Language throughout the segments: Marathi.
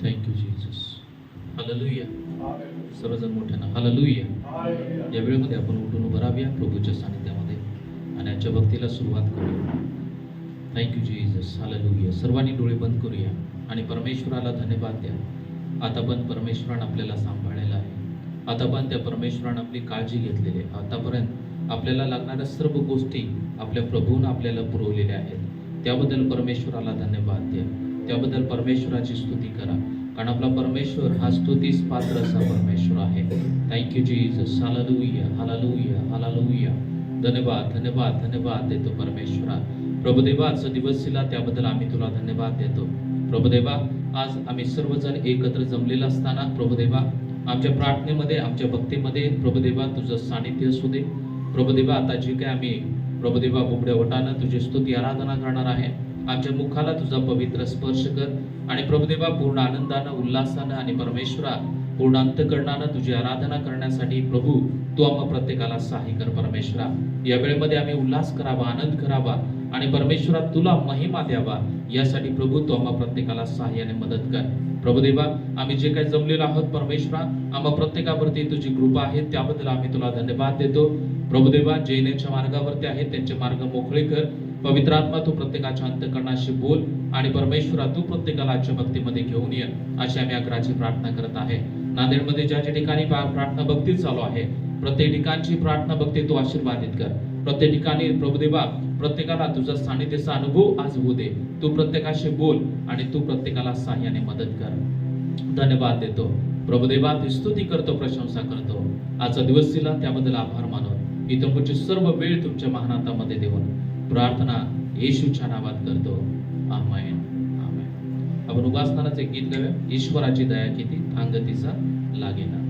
Thank you Jesus. हालेलुया. सर्वजण मोठ्यानं हालेलुया. या वेळेमध्ये आपण उठून उभं राहूया प्रभूच्या सानिध्यामध्ये आणि आजच्या भक्तीला सुरुवात करूया. Thank you Jesus. हालेलुया. सर्वांनी डोळे बंद करूया आणि परमेश्वराला धन्यवाद द्या. आता पण परमेश्वरानं आपल्याला सांभाळलेलं आहे. आता पण त्या परमेश्वरानं आपली काळजी घेतलेली आहे. आतापर्यंत आपल्याला लागणाऱ्या सर्व गोष्टी आपल्या प्रभूनं आपल्याला पुरवलेल्या आहेत. त्याबद्दल परमेश्वराला धन्यवाद द्या. त्याबद्दल परमेश्वराची स्तुती करा, कारण आपला परमेश्वर हा स्तुतीस पात्र असा परमेश्वर आहे. Thank you Jesus. Hallelujah. Hallelujah. Hallelujah. धन्यवाद धन्यवाद धन्यवाद देतो परमेश्वरा. प्रभुदेवा, आजचा दिवस दिला त्याबद्दल आम्ही तुला धन्यवाद देतो. प्रभुदेवा, आज आम्ही सर्वजण एकत्र जमलेला असताना प्रभुदेवा आमच्या प्रार्थनेमध्ये, आमच्या भक्तीमध्ये प्रभुदेवा तुझं सानिध्य असू दे. प्रभुदेवा, आता जे काय आम्ही प्रभुदेवा बुबड्या वटानं तुझी स्तुती आराधना करणार आहे, आमच्या मुखाला तुझा पवित्र स्पर्श कर आणि प्रभुदेवा पूर्ण आनंदानं, उल्हासानं आणि परमेश्वरा पूर्ण अंतःकरणानं तुझी आराधना करण्यासाठी प्रभू तू आम्हा प्रत्येकाला सहाय्य कर. परमेश्वरा, या वेळेमध्ये आम्ही उल्हास करावा, आनंद करावा आणि परमेश्वरा तुला महिमा द्यावा, यासाठी प्रभू तू आम्हा प्रत्येकाला सहाय्याने मदत कर. प्रभुदेवा, आम्ही जे काही जमलेलो आहोत परमेश्वरा, आम्हा प्रत्येकावरती तुझी कृपा आहे, त्याबद्दल आम्ही तुला धन्यवाद देतो. प्रभुदेवा, जे येण्याच्या मार्गावरती आहेत त्यांचे मार्ग मोकळे कर. पवित्र आत्मा तू प्रत्येकाच्या अंतःकरणाशी बोल आणि परमेश्वरा तू प्रत्येकाला आजच्या भक्तीमध्ये घेऊन ये, अशी आम्ही आग्रहाची प्रार्थना करत आहे. नांदेडमध्ये ज्या ज्या ठिकाणी प्रार्थना भक्ती चालू आहे, प्रत्येक ठिकाणची प्रार्थना भक्ती तू आशीर्वादित कर. प्रत्येक ठिकाणी प्रभुदेवा प्रत्येकाला तुझा सानिध्याचा अनुभव आज होऊ दे. तू प्रत्येकाशी बोल आणि तू प्रत्येकाला सहाय्याने मदत कर. धन्यवाद देतो प्रभुदेवा. स्तुती करतो, प्रशंसा करतो. आजचा दिवस दिला त्याबद्दल आभार मानून इथून पुढची सर्व वेळ तुमच्या महानाथामध्ये देऊन प्रार्थना येशूच्या नावात करतो. आमेन. आमेन. आपण उपासनाचे गीत गाऊया. ईश्वराची दया किती थांगतीचा लागेना.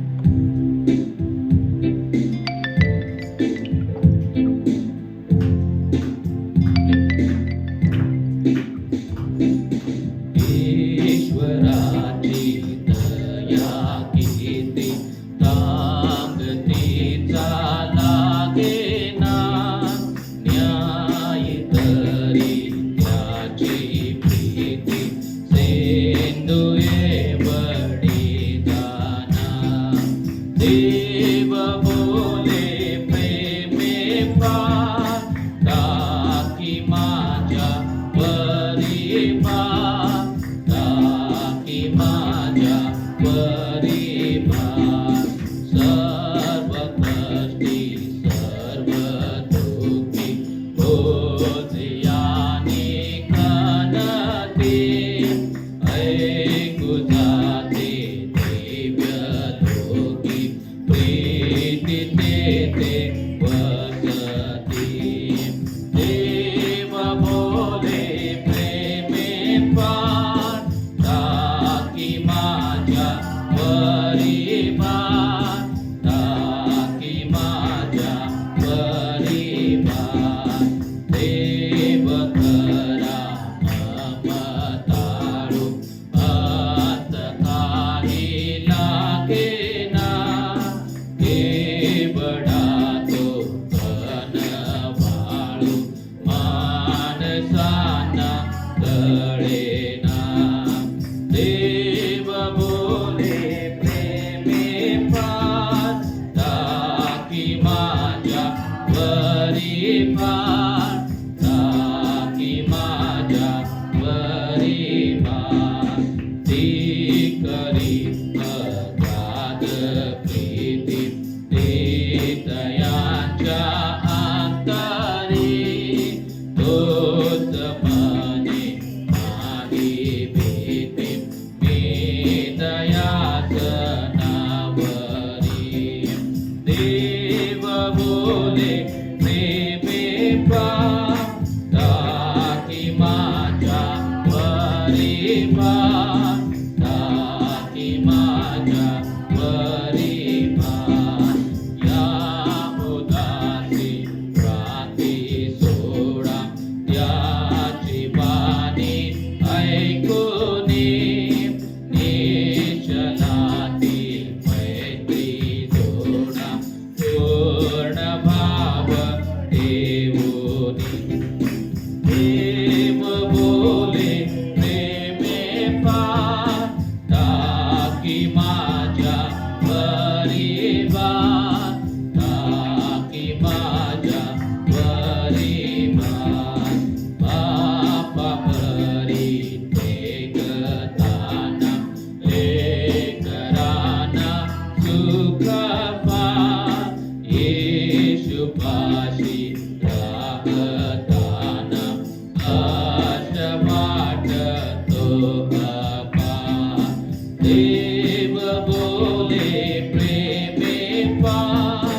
देव बोले प्रेमे पार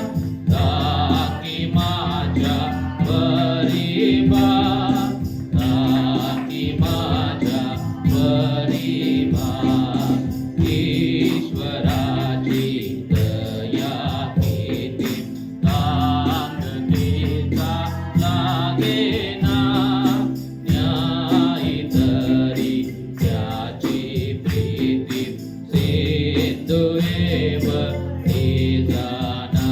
ताकी माझ्या परिवार ताकी माझ्या परिवार ईश्वराची दया किती तांगेचा लागेना न्याय तरी त्याची प्रीती सिद्धेव हे जाना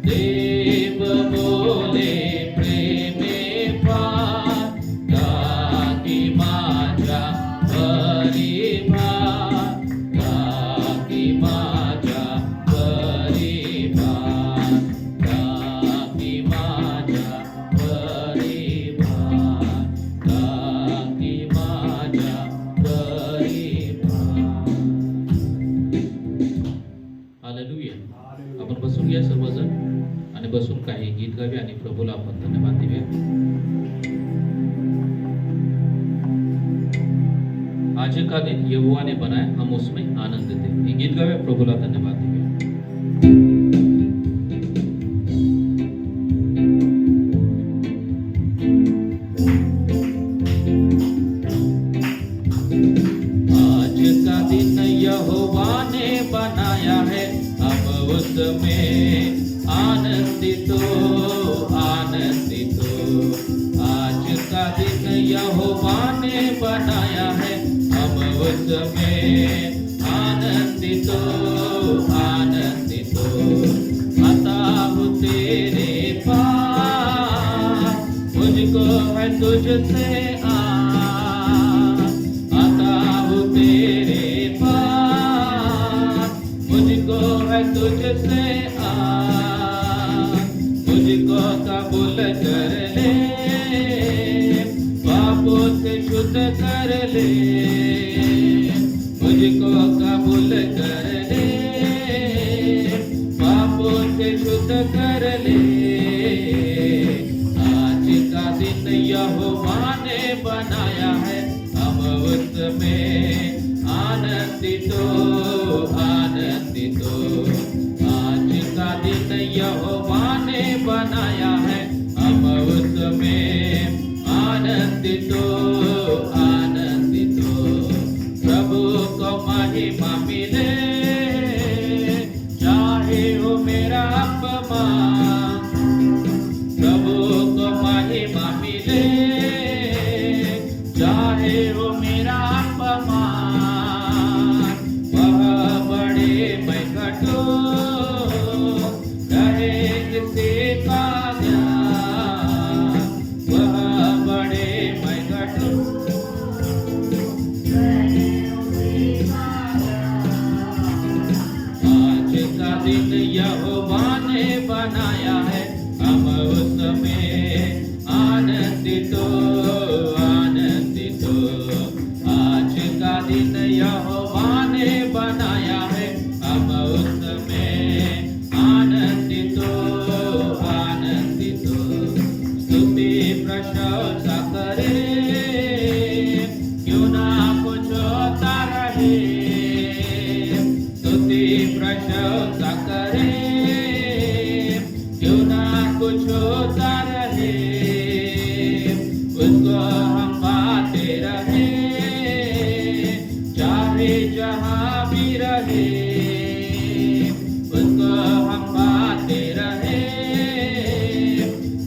देव बोले प्रेमे पार ताकी माझ्या परिवार ताकी माझ्या परिवार ताकी माझ्या परिवार ताकी माझ्या परिवार. हालेलुया. आपण बसून घ्या सर्वजण आणि बसून काही गीत गावे आणि प्रभूला आपण धन्यवाद देऊया. आज का दिन यहोवा ने बनाया हम उसमें आनंद दे. हे गीत गावे प्रभूला धन्यवाद देऊया. आज का दिन यहोवा ने बनाया है हम उसमें आनंदित हो आनंदित हो. आज का दिन यहोवा ने बनाया है हम उसमें आनंदित हो आनंदित हो. आता हूँ तेरे पास मुझको है तुझसे आता हूँ तेरे पास मुझको है तुझसे मुझको कबूल कर ले पापों से शुद्ध कर ले मुझको कबूल कर ले पापों से शुद्ध कर ले. आज का दिन यहोवा ने बनाया है हम उसमें आनंदित हो आनंदित हो. आज का दिन यहोवा ने बनाया है हम उसमें आनंदित हो आनंदित हो. प्रभु को महिमा मिले चाहे हो मेरा अपमान प्रभु को महिमा मिले चाहे हो मेरा अपमान. वह बड़े मैं घटो रहे किसी का ज्ञान वह बड़े मैं घटो. आज का दिन यहोवा ने बनाया है हम उसमें आनंदित हो आनंदित हो. आज का दिन यहोवा ने बनाया है हम उसमें आनंदित हो आनंदित हो. स्तुति प्रशंसा करे क्यों ना कुछ होता रहे स्तुति प्रशंसा करे क्यों ना कुछ होता रहे उसको हम पाते रहे चाहे जहाँ भी रहे उसको हम पाते रहे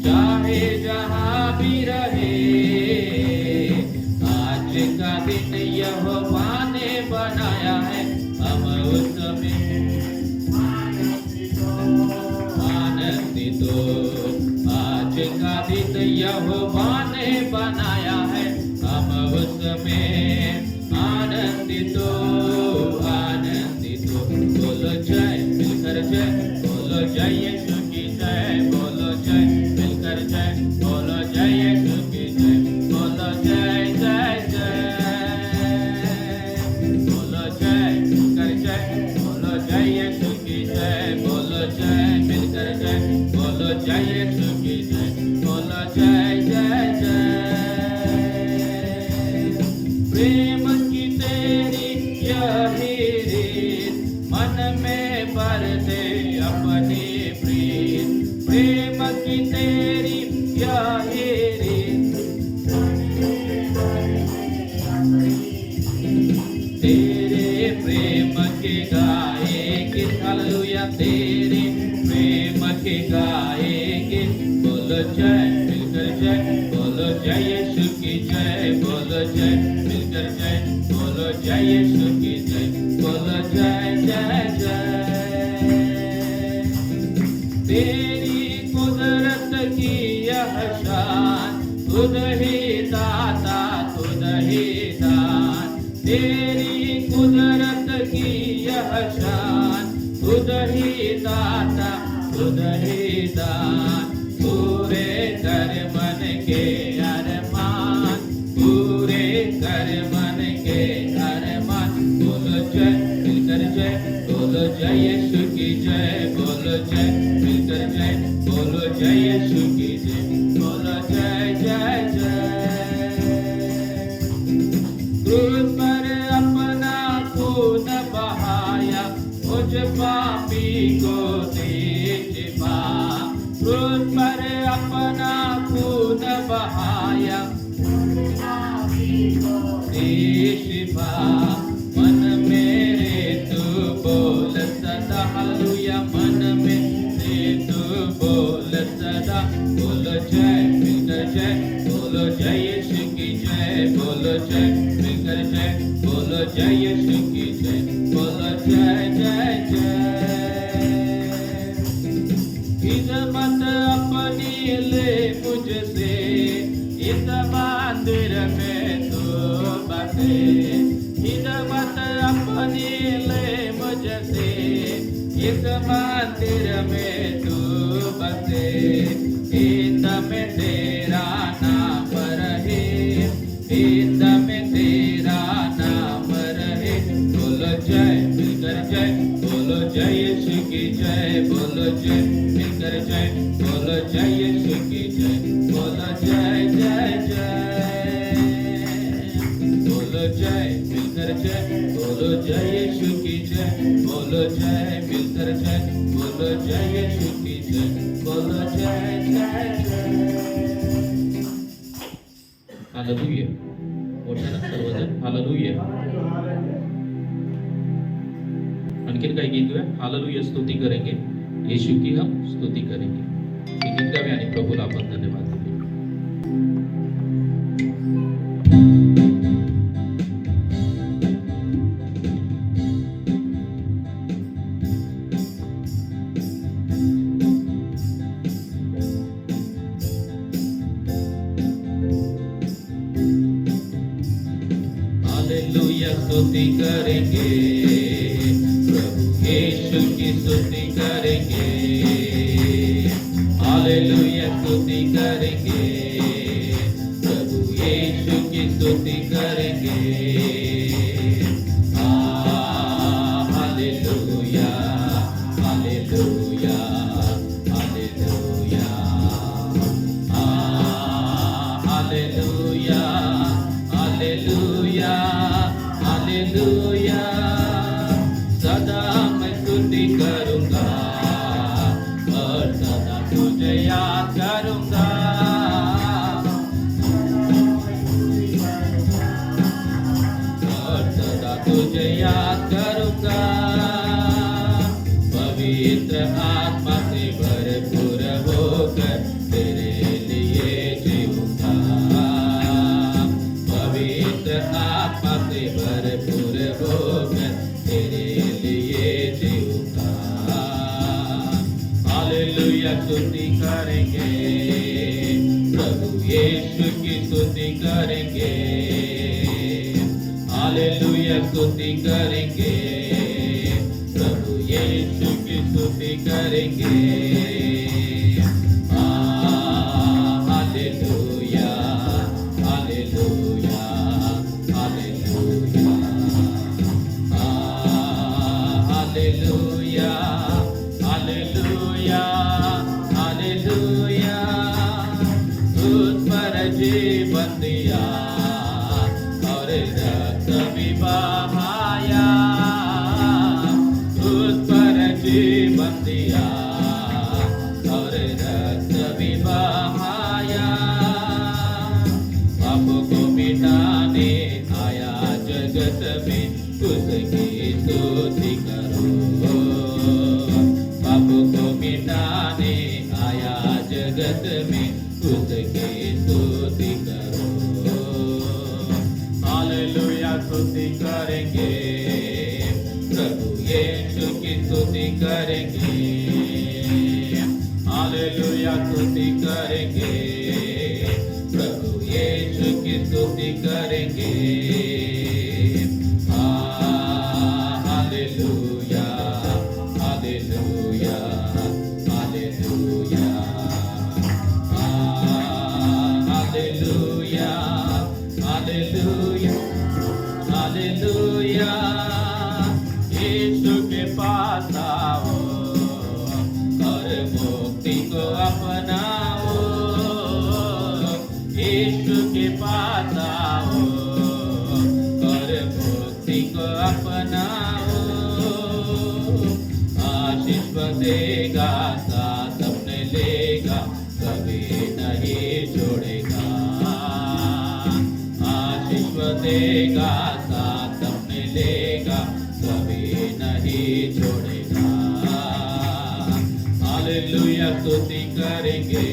चाहे जहाँ भी रहे. आज का दिन यहोवा ने बनाया है हम उसमें आनंदित हो. आज का दिन यहोवा ने बनाया है हम उसमें आनंदित हो आनंदित हो. बोलो जय मिलकर जय बोलो जय यीशु की जय बोलो जय मिलकर जय बोलो जय यीशु की जय बोलो जय जय जय बोलो जय मिलकर जय बोलो जय यीशु की जय बोलो जय मिलकर जय बोलो जय यीशु की जय बोलो जय जय जय. प्रेम की तेरी यही हालेलुया तेरे प्रेम के गाएंगे। बोलो जय मिलकर जय, बोलो जय यीशु की जय, बोलो जय मिलकर जय, बोलो जय यीशु की जय, बोलो जय जय जय। तेरी कुदरत की यह शान, खुद ही दाता खुद ही दान। तेरी कुदरत की यह शान, खुद ही दाता खुद ही दान। पूरे कर मन के अरमान, पूरे कर मन के अरमान। बोलो जय मिलकर जय, बोलो जय यीशु की जय, बोलो जय मिलकर जय, बोलो जय यीशु की जय, बोलो जय जय जय। क्रूस पर अपना खून बहाया, मुझ पापी को दे शिफा। क्रूस पर अपना खून बहाया, दे शिफा। मन मेरे तू बोल सदा, हालेलुया मन मेरे तू बोल सदा। बोलो जय मिलकर जय, बोलो जय यीशु की जय, बोलो जय मिलकर जय, बोलो जय यीशु की जय, बोलो जय जय जय। खिदमत अपनी ले मुझसे, इस मंदिर में तू बसे। खिदमत अपनी ले मुझसे, इस मंदिर में तू बसे। हिंद में तेरा नाम रहे, हिंद में तेरा नाम रहे। बोलो जय मिलकर जय, बोलो जय यीशु की जय, बोलो जय मिलकर जय, बोलो जय यीशु की जय, बोलो जय जय जय। बोलो जय मिलकर जय, बोलो जय यीशु की जय, बोलो जय मिलकर जय, बोलो जय यीशु की जय, बोलो जय जय जय। हालेलुया, मोठ्यानं सर्वजण हालेलुया। आणखीन काही गीत गाऊया, हालेलुया स्तुति करेंगे, यीशु की हम स्तुति करेंगे। हे गीत गावे आणि प्रभूला आपण धन्यवाद देऊ। हालेलुया स्तुति करेंगे, प्रभु यीशु की स्तुति करेंगे। हालेलुया स्तुति करेंगे, प्रभु यीशु की स्तुति करेंगे। Hallelujah hallelujah hallelujah. Hallelujah hallelujah hallelujah. सदा मैं स्तुति करूंगा और सदा तुझे याद करूंगा। और सदा तुझे याद करूंगा। पवित्र आत्मा से भरपूर होकर तेरे लिए जीऊंगा। पवित्र आत्मा से भरपूर होकर तेरे लिए जीऊंगा। हालेलुया स्तुति करेंगे, प्रभु यीशु की स्तुति करेंगे। हालेलुया स्तुति करेंगे, प्रभु यीशु की स्तुति करेंगे। Hallelujah hallelujah hallelujah. Hallelujah hallelujah hallelujah. उस पर जीवन दिया और रक्त भी बहाया। उस पर जीवन दिया और रक्त भी बहाया। पाप को मिटाने आया जगत में, उसकी स्तुति करो। स्तुति करेंगे, हालेलुया स्तुति करेंगे, प्रभु यीशु की स्तुति करेंगे। Hallelujah hallelujah hallelujah hallelujah hallelujah hallelujah. Yeshu के पास आओ और मुक्ति को अपनाओ, यीशु के पास आओ और मुक्ति को अपनाओ। आशीष देगा, साथ अपने लेगा, कभी नहीं छोड़ेगा। आशीष देगा, साथ अपने लेगा, कभी नहीं छोड़ेगा। हालेलुया स्तुति करेंगे,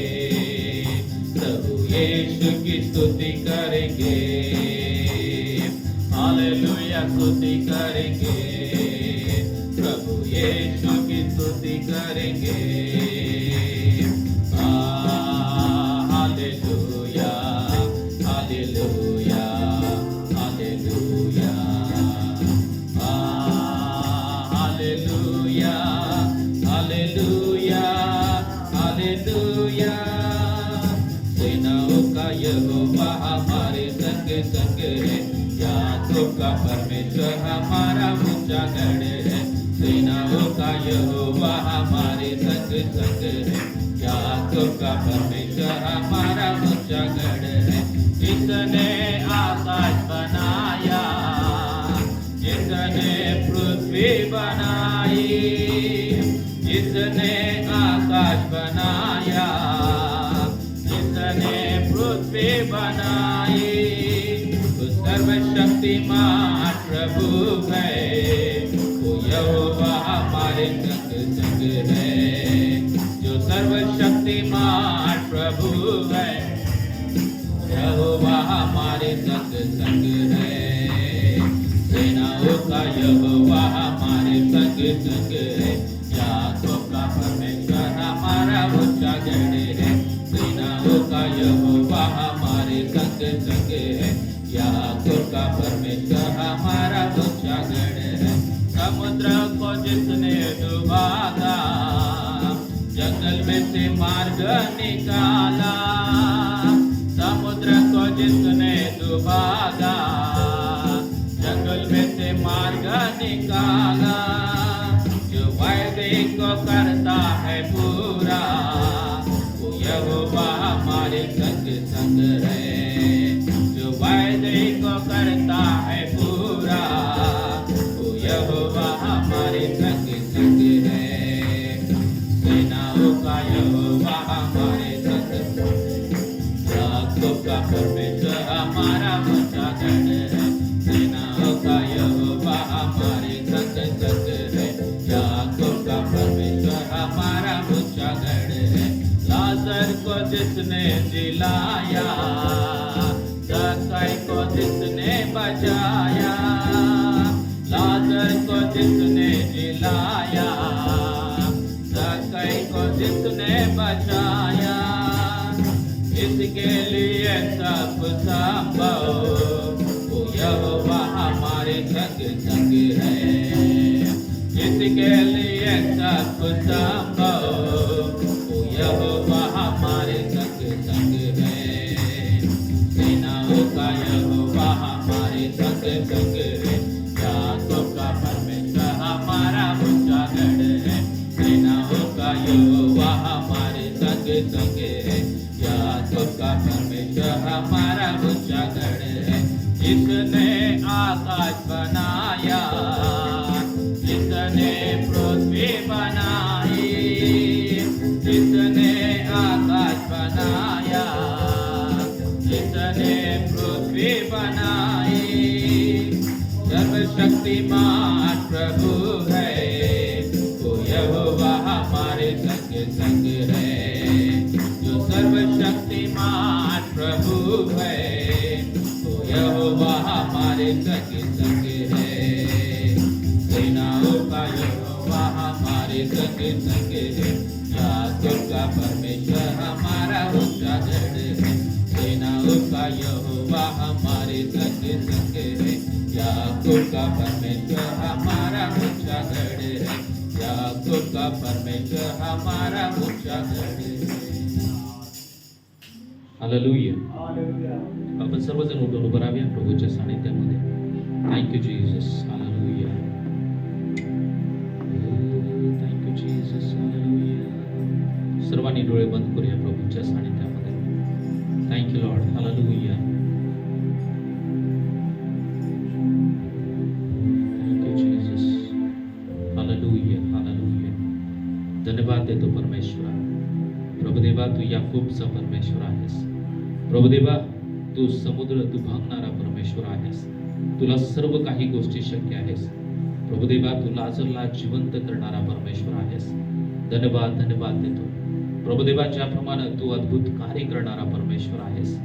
प्रभु यीशु की स्तुति करेंगे। हालेलुया स्तुति करेंगे, प्रभु यीशु की स्तुति करेंगे। Hallelujah hallelujah hallelujah hallelujah hallelujah hallelujah. सेनाओं का यहोवा हमारे संग संग है, याकोब का परमेश्वर हमारा ऊंचा गढ़ है। सेनाओं का यहोवा हमारे संग संग है, याकोब का परमेश्वर हमारा ऊंचा गढ़ है। जिसने आकाश बनाया, जिसने पृथ्वी बनाई, जिसने आकाश बनाया, जिसने पृथ्वी बनाई, वो सर्वशक्तिमान प्रभु है, वो यहोवा हमारे संग संग है। जो सर्वशक्तिमान प्रभु है, यहोवा हमारे संग संग है। सेनाओं का यहोवा हमारे संग संग है, याकोब का परमेश्वर हमारा ऊंचा गढ़ है। सेनाओं का यहोवा हमारे संग संग है, याकोब का परमेश्वर हमारा ऊंचा गढ़ है। समुद्र को जिसने डुबादा, जंगल में से मार्ग निकाला। समुद्र को जिसने डुबादा, जंगल में से मार्ग निकाला। जो वायदे को करता है पूरा, वो यहोवा हमारे संग संग है। जो वायदे को करता है पूरा, वो यहोवा हमारे संग संग है। सेनाओं का यहोवा हमारे संग, याकोब का परमेश्वर हमारा ऊंचा गढ़ है। सेनाओं का यहोवा हमारे संग संग है, याकोब का परमेश्वर हमारा ऊंचा गढ़ है। लाजर को जिसने जिलाया, जक्कई को जिसने बचाया। लाजर को जिसने जिलाया, जक्कई को जिसने बचाया। इसके लिए सब संभव, वो यहोवा हमारे संग संग है। इसके लिए सब संभव, वो यहोवा हमारे संग संग है। सेनाओं का यहोवा हमारे संग संग है, याकोब का परमेश्वर हमारा ऊंचा गढ़ है। सेनाओं का यहोवा हमारे संग संग है, याकोब का परमेश्वर हमारा ऊंचा गढ़ है। जिसने आकाश बनाया, जिसने पृथ्वी बनाई, जिसने आकाश बनाया, जिसने पृथ्वी बनाई। सर्वशक्तिमान प्रभु है, वो यहोवा हमारे संग संग है। जो सर्वशक्तिमान प्रभु है, वो यहोवा हमारे संग संग है। सेनाओं का यहोवा हमारे संगे संगे है। याकूब का परमेश्वर हमारा ऊंचा गढ़ है। सेनाओं का यहोवा हमारे संगे संगे है। याकूब का परमेश्वर हमारा ऊंचा गढ़ है। याकूब का परमेश्वर हमारा ऊंचा गढ़ है। हालेलुया। आपण सर्वजण उठून उभं राहूया प्रभूच्या सानिध्यामध्ये. Thank you Jesus. Hallelujah. Thank you Jesus. Hallelujah. सर्वांनी डोळे बंद करूया प्रभूच्या सानिध्यामध्ये. Thank you Lord. Hallelujah. Thank you Jesus. Hallelujah. Hallelujah. धन्यवाद देतो परमेश्वरा. प्रभुदेवा तू याकूबचा परमेश्वर आहेस. प्रभुदेवा तू समुद्र तू भांगणारा परमेश्वर आहेस. तुला सर्व काही गोष्टी शक्य आहेस. प्रभुदेवा तू लाजरला जिवंत करणारा परमेश्वर आहेस. धन्यवाद धन्यवाद देतो प्रभुदेवा. ज्याप्रमाणे तू अद्भुत कार्य करणारा परमेश्वर आहेस.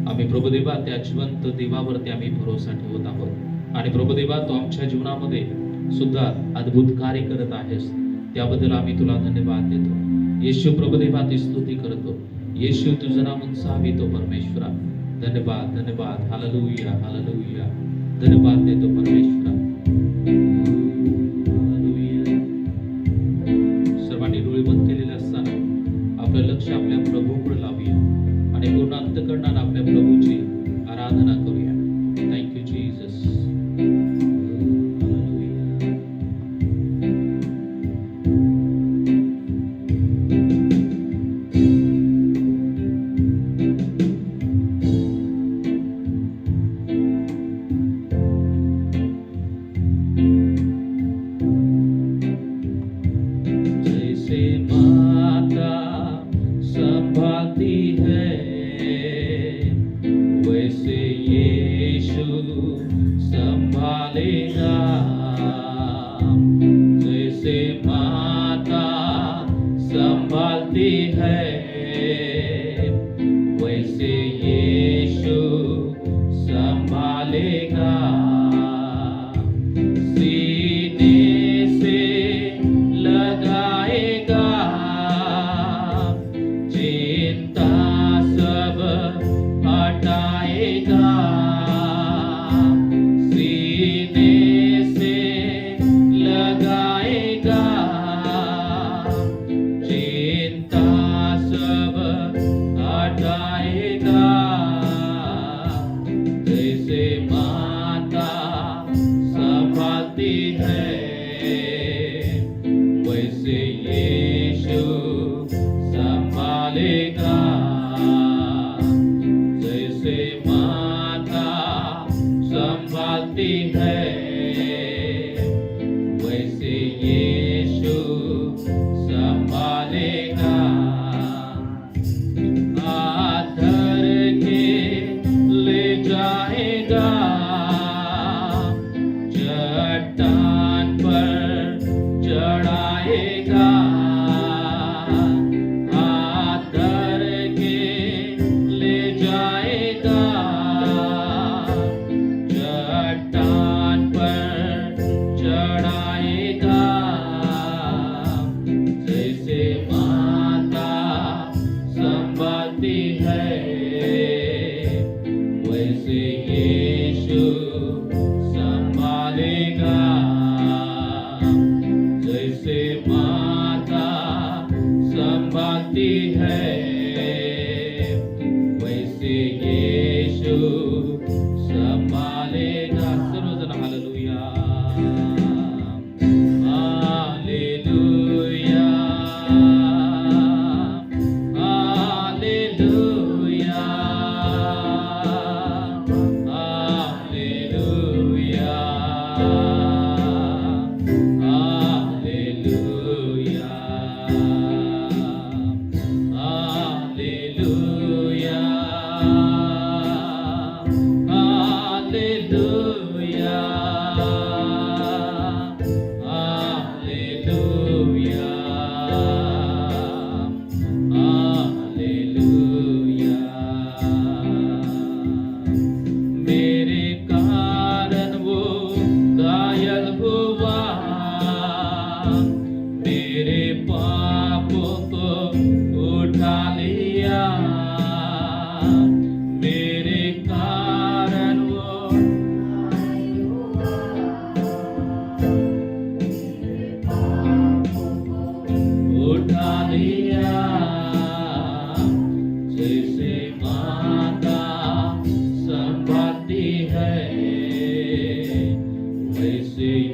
आम्ही प्रभुदेवा त्या जिवंत देवावरती आम्ही भरोसा ठेवत आहोत. आणि प्रभुदेवा तू आमच्या जीवनामध्ये सुद्धा अद्भुत कार्य करत आहेस. त्याबद्दल आम्ही तुला धन्यवाद देतो. येशू प्रभुदेवा ती स्तुती करतो. येशू तुझं नाम उंचावितो परमेश्वरा. धन्यवाद धन्यवाद. हालेलुया. हालेलुया. धन्यवाद देतो परमेश्वरा. हालेलुया. सर्वांनी डोळे बंद केलेले असताना आपलं लक्ष आपल्या प्रभूकडे लावूया आणि पूर्ण अंतःकरणाने आपल्या प्रभूची आराधना करूया. Thank you Jesus.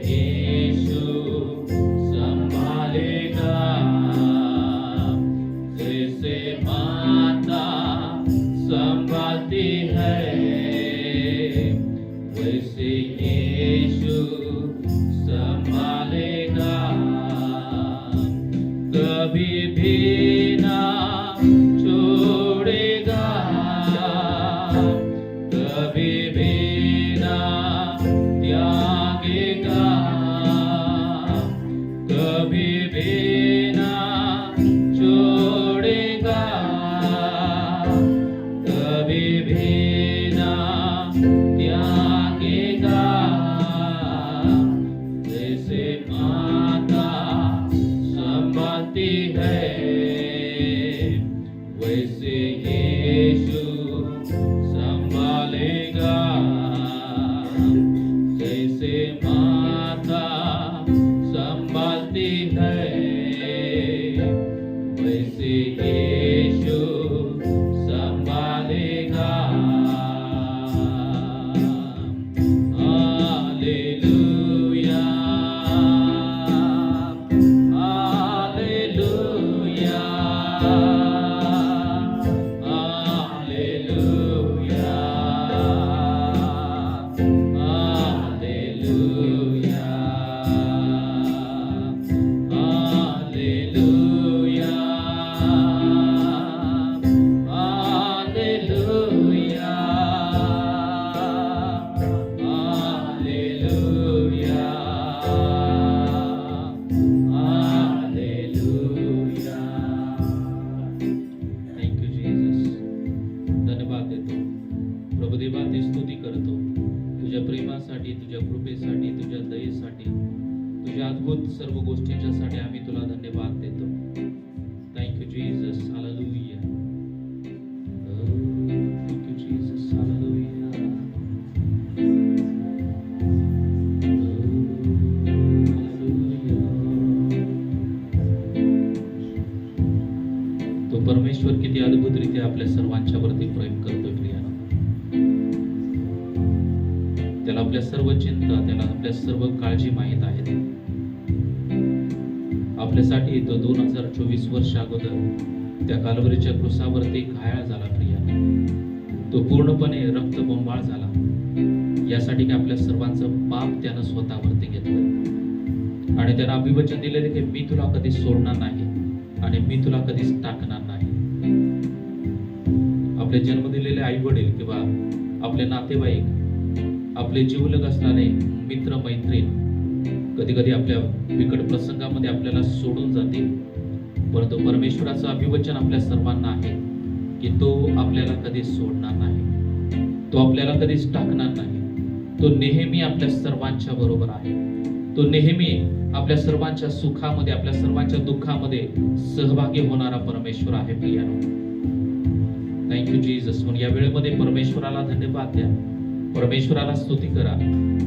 यीशु संभालेगा, जैसे माता संभालती है वैसे यीशु संभालेगा। कभी भी ना छोड़ेगा, कभी भी ना त्यागेगा, कभी भी ना छोड़ेगा, कभी भी ना त्यागेगा। जैसे माता संभालती है वैसे यीशु संभालेगा, जैसे माता संभालती है वैसे यीशु संभालेगा। Hallelujah, hallelujah, hallelujah, hallelujah, hallelujah, hallelujah, hallelujah, hallelujah. Thank you Jesus. धन्यवाद देतो प्रभुदेवा, ते स्तुती करतो तुझ्या प्रेमासाठी, तुझ्या कृपेसाठी, तुझ्या दयेसाठी, तुझ्या अद्भुत सर्व गोष्टींच्यासाठी आम्ही तुला धन्यवाद देतो. Thank you Jesus. Hallelujah. Thank you Jesus. Hallelujah. तो परमेश्वर किती अद्भुतरीत्या आपल्या सर्वांच्यावरती प्रेम करतोय प्रियानो. त्याला आपल्या सर्व चिंता, त्याला आपल्या सर्व काळजी माहीत आहेत. आपल्यासाठी तो 2024 वर्ष अगोदर त्या काल्वरीच्या क्रूसावरती घायाळ झाला प्रियानो. तो पूर्णपणे रक्तबंबाळ झाला यासाठी की आपल्या सर्वांचं पाप त्यानं स्वतःवरती घेतलं आणि त्यानं अभिवचन दिलेले की मी तुला कधी सोडणार नाही आणि मी तुला कधीच टाकणार नाही. आपले जन्म दिलेले आई वडील किंवा आपले नातेवाईक, आपले जीवलग असणारे मित्र मैत्रीण कधी कधी आपल्या बिकट प्रसंगामध्ये आपल्याला सोडून जातील, परंतु परमेश्वराचं अभिवचन आपल्या सर्वांना आहे की तो आपल्याला कधीच सोडणार नाही, तो आपल्याला कधीच टाकणार नाही. तो नेहमी आपल्या सर्वांच्या बरोबर आहे. तो नेहमी आपल्या सर्वांच्या सुखामध्ये, आपल्या सर्वांच्या दुःखामध्ये सहभागी होणारा परमेश्वर आहे प्रियानो. Thank you Jesus. म्हणून या वेळेमध्ये परमेश्वराला धन्यवाद द्या, परमेश्वराला स्तुती करा.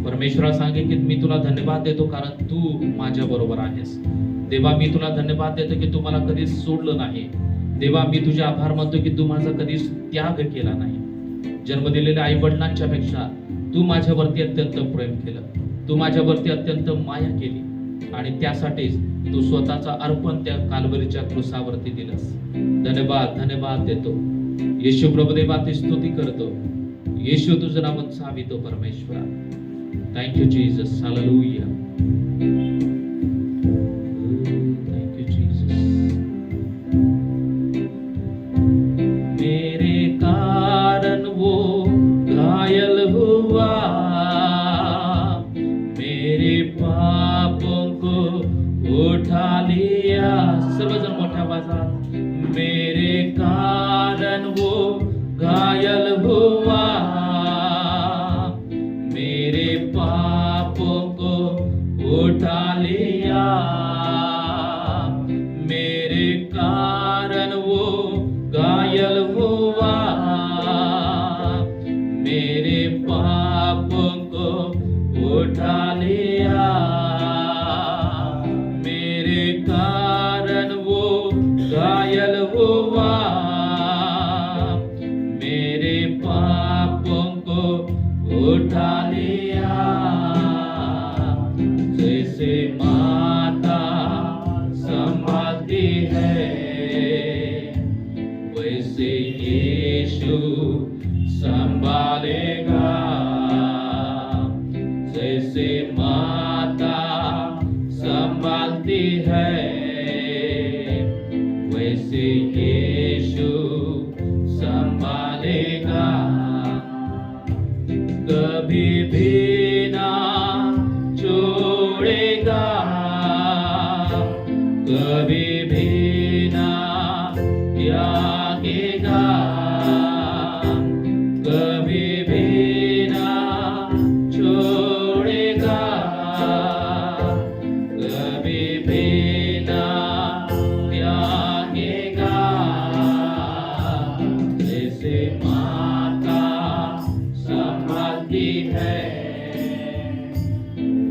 परमेश्वराला सांगे की मी तुला धन्यवाद देतो कारण तू माझ्या बरोबर आहेस. देवा, मी तुला धन्यवाद देतो की तू मला कधीच सोडलं नाही. देवा, मी तुझे आभार मानतो की तू माझा कधीच त्याग केला नाही. जन्म दिलेल्या आई वडिलांच्या पेक्षा तू माझ्यावरती अत्यंत प्रेम केलं, तू माझ्यावरती अत्यंत माया केली आणि त्यासाठीच तू स्वतःचा अर्पण त्या काल्वरीच्या क्रूसावरती दिलंस. धन्यवाद, धन्यवाद देतो येशू. प्रभुदेवा, ते स्तुती करतो येशू, तुझं नाव चावितो परमेश्वरा. Thank you Jesus. Hallelujah. Thank you Jesus. मेरे कारण वो घायल हुआ, मेरे पापों को उठा लिया. सर्वजण मोठ्या आवाजात. मेरे कारण वो घायल हुआ, मेरे पापों को उठा लिया. मेरे कारण वो घायल हुआ, मेरे पापों को उठा लिया. मेरे कारण वो घायल हुआ, मेरे पापों को उठा लिया. जैसे माता संभालती है वैसे यीशु संभालेगा। जैसे माता संभालती है वैसे यीशु संभालेगा। कभी भी ना छोड़ेगा, कभी भी ना त्यागेगा, कभी भी ना छोड़ेगा, कभी भी ना त्यागेगा। जैसे माता संभालती है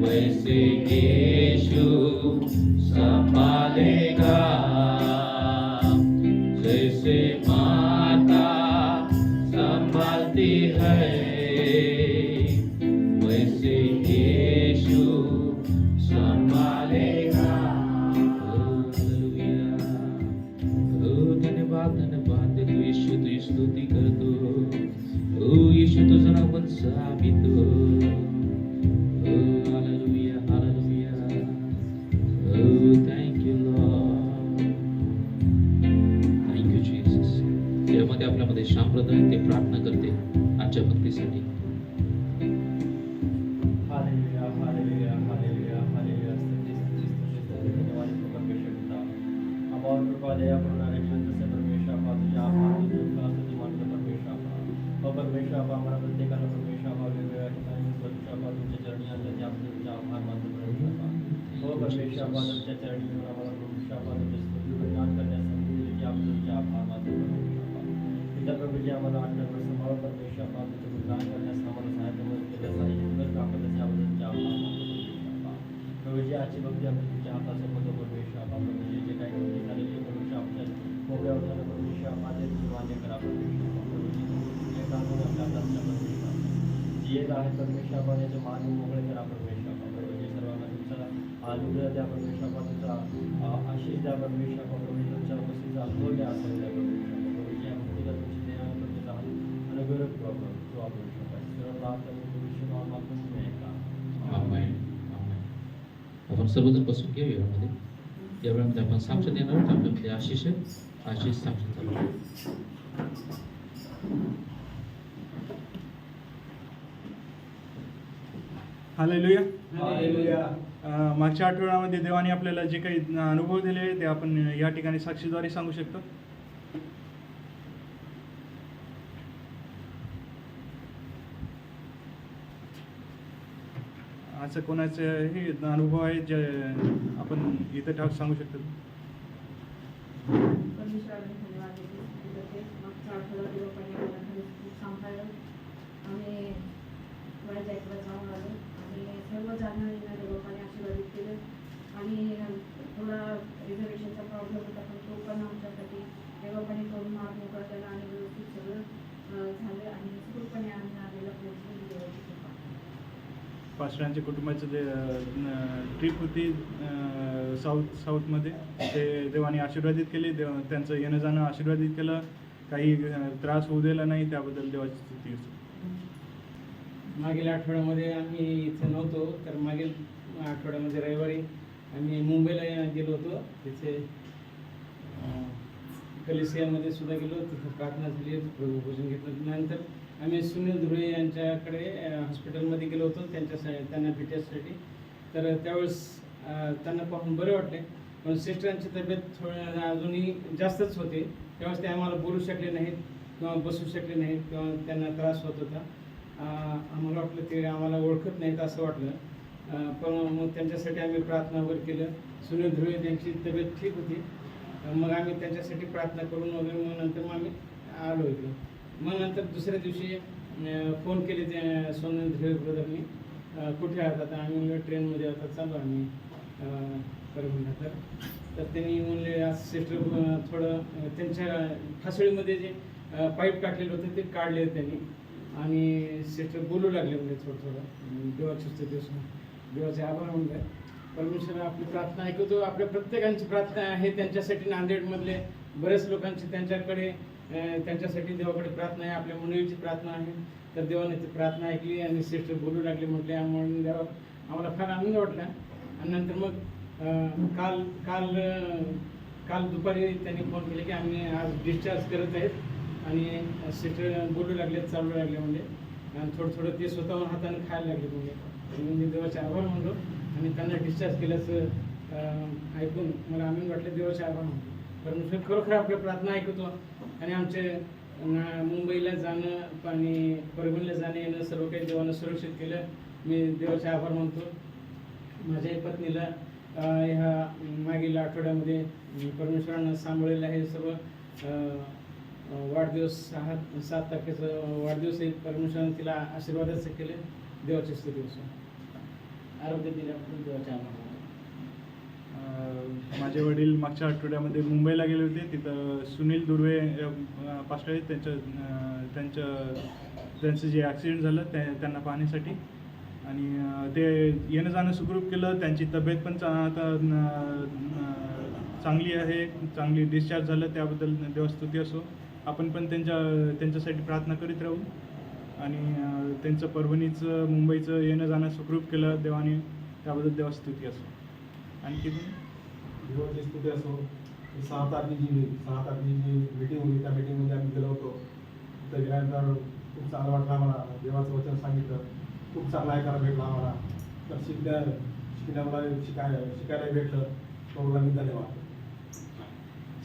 वैसे यीशु संभालेगा। जैसे माता संभालती है वैसे यीशु संभालेगा। हालेलुया। ओ धन्यवाद धन्यवाद देतो यीशु, तुझी स्तुती करतो। ओ यीशु तुझं नाव साबितो। ओ हालेलुया हालेलुया। ओ thank you Lord, thank you Jesus. यामध्ये आपल्यामध्ये शांप्रदाय ते प्रार्थना करते आजच्या भक्तीसाठी। Hallelujah hallelujah hallelujah hallelujah. धन्यवाद परमेश्वर पिता, आभार कृपा दया करुणा रक्षण से परमेश्वर आपा तुझ्या आभार तुझा स्तुती मानतो परमेश्वर आपा। ओ परमेश्वर आपा आम्हाला प्रत्येकाला परमेश्वर आपा वेगवेगळ्या ठिकाणी परमेश्वर आपा तुमच्या चरणी आणलं ते आपण तुझा आभार मानतो परमेश्वर आपा। ओ परमेश्वर आपा तुमच्या चरणी येऊन आम्हाला परमेश्वर आपा तुझे स्तुती प्रदान करण्यास संधी दिली की आपण तुझा आभार मानतो परमेश्वर आपा। पिता प्रभूजी आम्हाला आठवड्यावर सांभाळ परमेश्वर आपा तुझं गुणगान करण्यास आम्हाला सहाय्य मदत केल्यासाठी सुंदर कापड त्याबद्दल तुझा आभार मानतो परमेश्वर आपा। प्रभूजी आजची भक्ती आम्ही तुमच्या हातात सोपवतो परमेश्वर आपा। प्रभूजी जे काही गोष्टी झालेली आहे परमेश्वर आपल्या मोकळ्या होताना परमेश्वर आपा ते तुम्ही मान्य करा परमेश्वर आपा। प्रभूजी तुमचे कानून आपल्या हातात परमेश्वर आपा जे येत आहे परमेश्वर आपा त्याचे मान मोकळे करा परमेश्वर आपा। प्रभूजी सर्वांना तुमचा अनुग्रह द्या परमेश्वर आपा, तुमचा आशीष द्या परमेश्वर आपा। प्रभूजी तुमच्या उपस्थितीचा अनुभव द्या असं द्या परमेश्वर आपा। प्रभूजी या भक्तीला तुमची दया तुमचा अनुग्रह कृपा परमेश्वर आपा। सर्व प्रार्थना परमेश्वर नावात मागतो तुम्ही ऐका। आमेन आमेन। आपण सर्वजण बसून घेऊ यावेळेमध्ये। या वेळेमध्ये आपण साक्ष देणार आहोत। आपल्यामध्ये आशिष आहे, आशिष साक्ष चालू आहे। Hallelujah hallelujah. मागच्या आठवड्यामध्ये देवाने आपल्याला जे काही अनुभव दिले ते आपण या ठिकाणी साक्षीद्वारे सांगू शकतो। असं कोणाचं हे अनुभव आहे जे आपण इथं ठाक सांगू शकतो? परमेश्वराने धन्यवाद देते। मागचा आठवडा देवाने आम्हाला खूप सांभाळलं। आम्ही वाईजाईकडे जाऊन आलो आणि सर्व जाणं येणाऱ्या लोकांनी आशीर्वादित केलं आणि थोडा रिझर्वेशनचा प्रॉब्लेम होता पण तो पण आमच्यासाठी देवाने करून मार्ग मोकळा केला आणि व्यवस्थित सगळं झालं आणि सुखरूपणे आम्ही आलेला पोहोचलो। देवाची कृपा। पास्टरांच्या कुटुंबाचं जे ट्रिप होती साऊथमध्ये ते देवाने आशीर्वादित केली। त्यांचं येणं जाणं आशीर्वादित केलं, काही त्रास होऊ दिला नाही, त्याबद्दल देवाची स्तुती असो। मागील आठवड्यामध्ये आम्ही इथे नव्हतो, तर मागील आठवड्यामध्ये रविवारी आम्ही मुंबईला गेलो होतो। तिथे कलिसियामध्ये सुद्धा गेलो, तिथे प्रार्थना झाली, प्रभूभोजन घेतलं। नंतर आम्ही सुनील धुळे यांच्याकडे हॉस्पिटलमध्ये गेलो होतो त्यांना भेटण्यासाठी। तर त्यावेळेस त्यांना पाहून बरे वाटले, पण सिस्टरांची तब्येत थोडं अजूनही जास्तच होते। त्यावेळेस ते आम्हाला बोलू शकले नाहीत किंवा बसू शकले नाहीत किंवा त्यांना त्रास होत होता। आम्हाला वाटलं ते आम्हाला ओळखत नाहीत असं वाटलं, पण मग त्यांच्यासाठी आम्ही प्रार्थना वगैरे केलं। सुनील धुळे त्यांची तब्येत ठीक होती, मग आम्ही त्यांच्यासाठी प्रार्थना करून वगैरे मग नंतर मग आम्ही आलो इकडं। मग नंतर दुसऱ्या दिवशी फोन केले ते सुनील धुळे ब्रदरनी, कुठे आहात आता? आम्ही म्हणलं ट्रेनमध्ये आता चालू आम्ही परभणीला। तर त्यांनी म्हणले आज सिस्टर थोडं त्यांच्या फासळीमध्ये जे पाईप टाकलेलं होतं ते काढले त्यांनी आणि सिस्टर बोलू लागले म्हणजे थोडं थोडं देवाची स्तुती देवाचे आभार म्हणतात। परमेश्वर आपली प्रार्थना ऐकतो. आपल्या प्रत्येकांची प्रार्थना आहे त्यांच्यासाठी. नांदेडमधले बरेच लोकांची त्यांच्यासाठी देवाकडे प्रार्थना आहे. आपल्या मंडळीची प्रार्थना आहे. तर देवाने ती प्रार्थना ऐकली आणि सिस्टर बोलू लागले म्हटले, म्हणून देवा आम्हाला फार आनंद वाटला. आणि नंतर मग काल काल काल दुपारी त्यांनी फोन केले की आम्ही आज डिस्चार्ज करत आहेत आणि सिस्टर बोलू लागले, चालू लागले म्हणजे. आणि थोडं ते स्वतःहून हाताने खायला लागले म्हणजे. मी देवाचे आभार मानलो आणि त्यांना डिस्चार्ज केल्याचं ऐकून मला आनंद वाटले. देवाचे आभार मानलो. परमेश्वर खरोखर आपल्या प्रार्थना ऐकतो आणि आमचे मुंबईला जाणं आणि परभणीला जाणं येणं सर्व काही देवानं सुरक्षित केलं. मी देवाचे आभार मानतो. माझ्या पत्नीला ह्या मागील आठवड्यामध्ये परमेश्वरानं सांभाळलेलं आहे. सर्व वाढदिवस 7 तारखेचं वाढदिवस आहे. परमेश्वरानं तिला आशीर्वादाचं केले. देवाचे स्तुती असो. आरोग्य दिल्याबद्दल देवाचे आभार. माझे वडील मागच्या आठवड्यामध्ये मुंबईला गेले होते. तिथं सुनील दुर्वे पास्टर आहेत, त्यांचं जे ॲक्सिडेंट झालं त्यांना पाहण्यासाठी. आणि ते येणं जाणं सुखरूप केलं. त्यांची तब्येत पण आता चांगली आहे, चांगली डिस्चार्ज झालं. त्याबद्दल देवस्तुती असो. आपण पण त्यांच्यासाठी प्रार्थना करीत राहू. आणि त्यांचं परभणीचं मुंबईचं येणं जाणं सुखरूप केलं देवाने, त्याबद्दल देवस्तुती असो. आणखी देवाची स्तुती असो. 6 तारखेची जी मीटिंग होती त्या मीटिंगमध्ये आम्ही गेलो होतो. तिथं गेल्यानंतर खूप चांगलं वाटलं आम्हाला. देवाचं वचन सांगितलं, खूप चांगला ऐकायला भेटला आम्हाला. तर शिकायला भेटलं. प्रभूला मी धन्यवाद.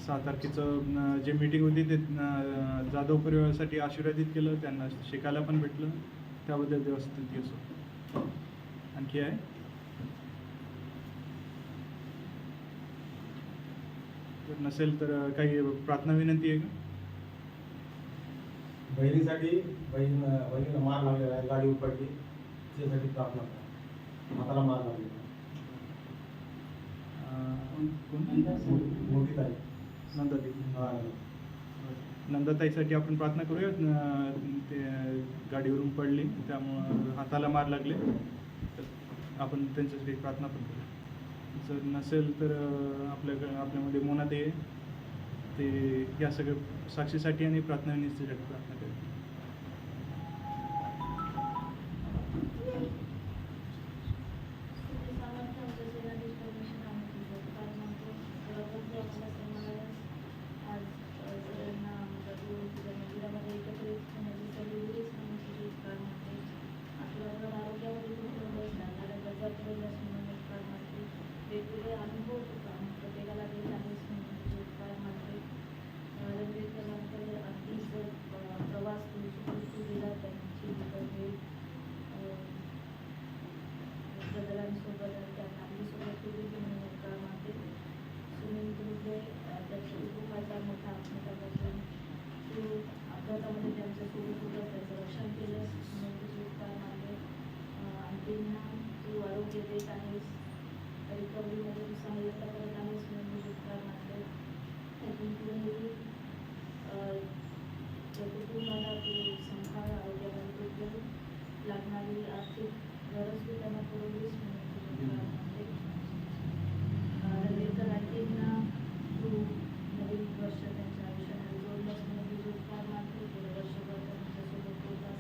6 तारखेचं जे मीटिंग होती ते जाधव परिवारासाठी आशीर्वादित केलं. त्यांना शिकायला पण भेटलं, त्याबद्दल देवस्तुती असो. आणखी आहे जर नसेल तर काही प्रार्थना विनंती आहे का? बहिणीला मार लागलेला आहे, गाडी उपटली, त्यासाठी प्रार्थना करा. हाताला मार लागलेला मोठी ताई नंदाताई. नंदाताईसाठी आपण प्रार्थना करूया. ते गाडीवरून पडली, त्यामुळं हाताला मार लागले. तर आपण त्यांच्यासाठी प्रार्थना पण करूया. जर नसेल तर आपल्यामध्ये मोनात आहे ते या सगळ्या साक्षीसाठी आणि प्रार्थना विनंतीसाठी प्रार्थना करूया. वेगवेगळे अनुभव प्रत्येकाला देत आहेस त्यानंतर अगदीच प्रवास तू दिला त्यांची बदलांसोबत त्या फॅमिलीसोबत तू नमस्कार मानते. सुनील दुर्गे त्याच्या कुटुंबाचा मोठा अपघातापासून तू अपघातामध्ये त्यांच्यासोबत होतं, त्याचं रक्षण केलं म्हणून तुझे उपकार मानले. आणखींना तू आरोग्य देत आहेस, रिकव्हरीमध्ये तू सहाय्यता करत आहेस म्हणून तुझे उपकार मानले. त्यातून पुढेही त्या कुटुंबाला तू संभाळ, आरोग्यामध्ये तू लागणारी आर्थिक गरज तू त्यांना पुरवलीस म्हणून तुझे उपकार मानले. तर आणखींना तू नवीन वर्ष त्यांच्या आयुष्यामध्ये जोडलंस म्हणून तुझे उपकार मानते. गेलं वर्षभर त्यांच्यासोबत होतास,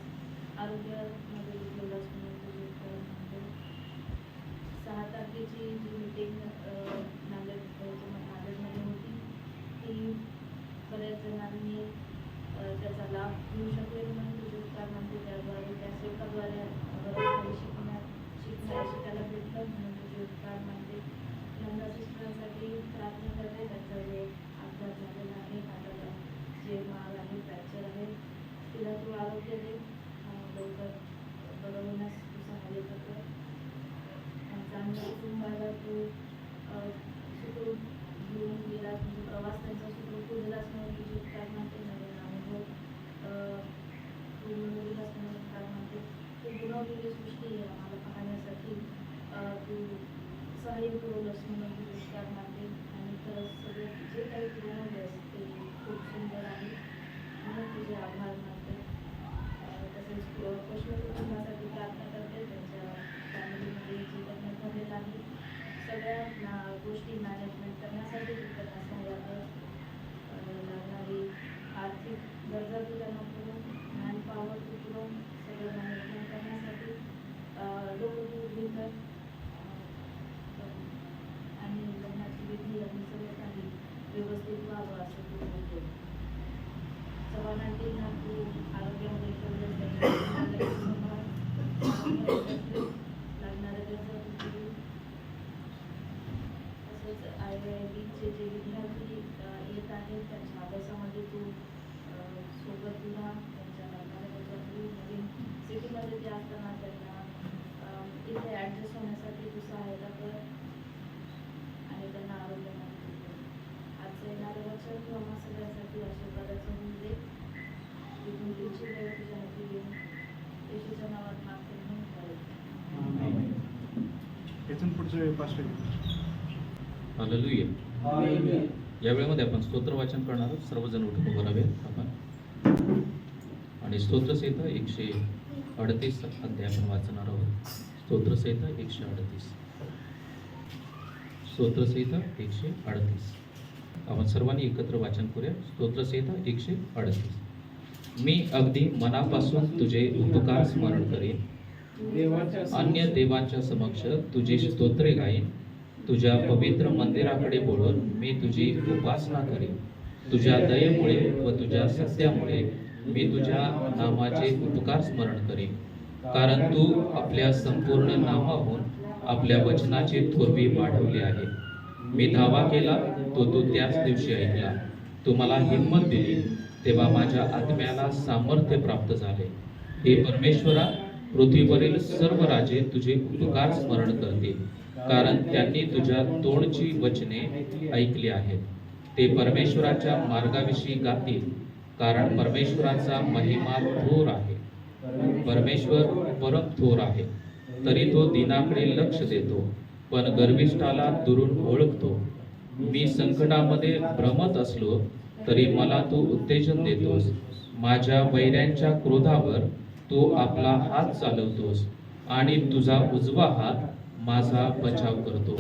आरोग्यामध्ये ठेवलास म्हणून तुझे उपकार मानते. 6 तारखेची जी मीटिंग नांदेडमध्ये होती ती बऱ्याच जणांनी त्याचा लाभ घेऊ शकले म्हणून तुझे उपकार मानते. त्याद्वारे त्या सेवकाद्वारे बरंच शिकायला भेटलं म्हणून तुझे उपकार मानते. नंदा सिस्टरांसाठी प्रार्थना करते. त्यांचा जे अपघात झालेला आहे, हाताला जे मार आहे, फ्रॅक्चर आहे, तिला तू आरोग्य दे, लवकर बरं होण्यास तू सहाय्यता कर. चांगल्या कुटुंबाला तू सुखरूप घेऊन गेला, तुझा प्रवास त्यांचा सुखरूप दिलास म्हणून तुझे उपकार मानते. नवीन अनुभव तू दिलास म्हणून उपकार मानते. तू गुणवलेली सृष्टी आम्हाला पाहण्यासाठी तू सहाय्य पुरवलंस म्हणून तुझे उपकार मानते. आणि खरंच सगळं जे काही तू बनवलंस ते खूप सुंदर आहे म्हणून तुझे आभार मानते. तसेच कृष्ण कुटुंबासाठी प्रार्थना करते. त्यांच्या फॅमिलीमध्ये जे लग्न झालेलं आहे सगळ्या गोष्टी मॅनेजमेंट करण्यासाठी तू त्यांना सहाय्य लागणारी आर्थिक गरजा तू त्यांना पुरवून मॅन पॉवर तू पुरवून सगळं मॅनेजमेंट करण्यासाठी लोक तू उभी कर आणि लग्नाची विधी आणि सगळं काही व्यवस्थित व्हावं असं तू बोलतो. चव्हाणांना तू आरोग्यामध्ये लागणाऱ्या गरजा तू पुरवून तसंच IIBचे जे विद्यार्थी येत आहेत त्यांच्या अभ्यासामध्ये तू सोबत तू राहा, त्यांच्या लागणाऱ्या गरजा तू नवीन सिटीमध्ये ते असताना त्यांना इथे ॲडजस्ट होण्यासाठी तू सहायता कर आणि त्यांना आरोग्यामध्ये तू कर. आजचं येणारं वचन तू आम्हा सगळ्यांसाठी आशीर्वादाचं होऊन दे. तिथून तुझी वेळ तुझ्या हाती घेऊन येशूच्या नावात मागते म्हणून यातून पुढचं पास्ट हालेलुया. या वेळेमध्ये आपण स्तोत्र वाचन करणार आहोत. सर्वजण उठून उभं राहावे आपण आणि स्तोत्रसहिता 138 अध्याय आपण वाचणार आहोत. स्तोत्रसहिता 138. स्तोत्रसहिता 138 आपण सर्वांनी एकत्र वाचन करूया. स्तोत्रसहिता 138. मी अगदी मनापासून तुझे उपकार स्मरण करेन, अन्य देवांच्या समक्ष तुझी स्तोत्रे गाईन. तुझ्या पवित्र मंदिराकडे बोलून मी तुझी उपासना करेन. तुझ्या दयेमुळे व तुझ्या सत्यामुळे मी तुझ्या नामाचे उपकार स्मरण करेन. कारण तू आपल्या संपूर्ण नामाहून आपल्या वचनाची थोरवी वाढवली आहे. मी धावा केला तो तू त्याच दिवशी ऐकला. तू मला हिंमत दिली तेव्हा माझ्या आत्म्याला सामर्थ्य प्राप्त झाले. हे परमेश्वरा, पृथ्वीवरील सर्व राजे तुझे उपकार स्मरण करतील, कारण त्यांनी तुझ्या तोंडची वचने ऐकली आहेत. ते परमेश्वराच्या मार्गाविषयी गातील, कारण परमेश्वराचा महिमा थोर आहे. परमेश्वर परम थोर आहे, तरी तो दीनाकडे लक्ष देतो, पण गर्विष्ठाला दुरून ओळखतो. मी संकटामध्ये भ्रमत असलो तरी मला तू उत्तेजन देतोस. माझ्या वैऱ्यांच्या क्रोधावर तू आपला हात चालवतोस आणि तुझा उजवा हात माझा बचाव करतो.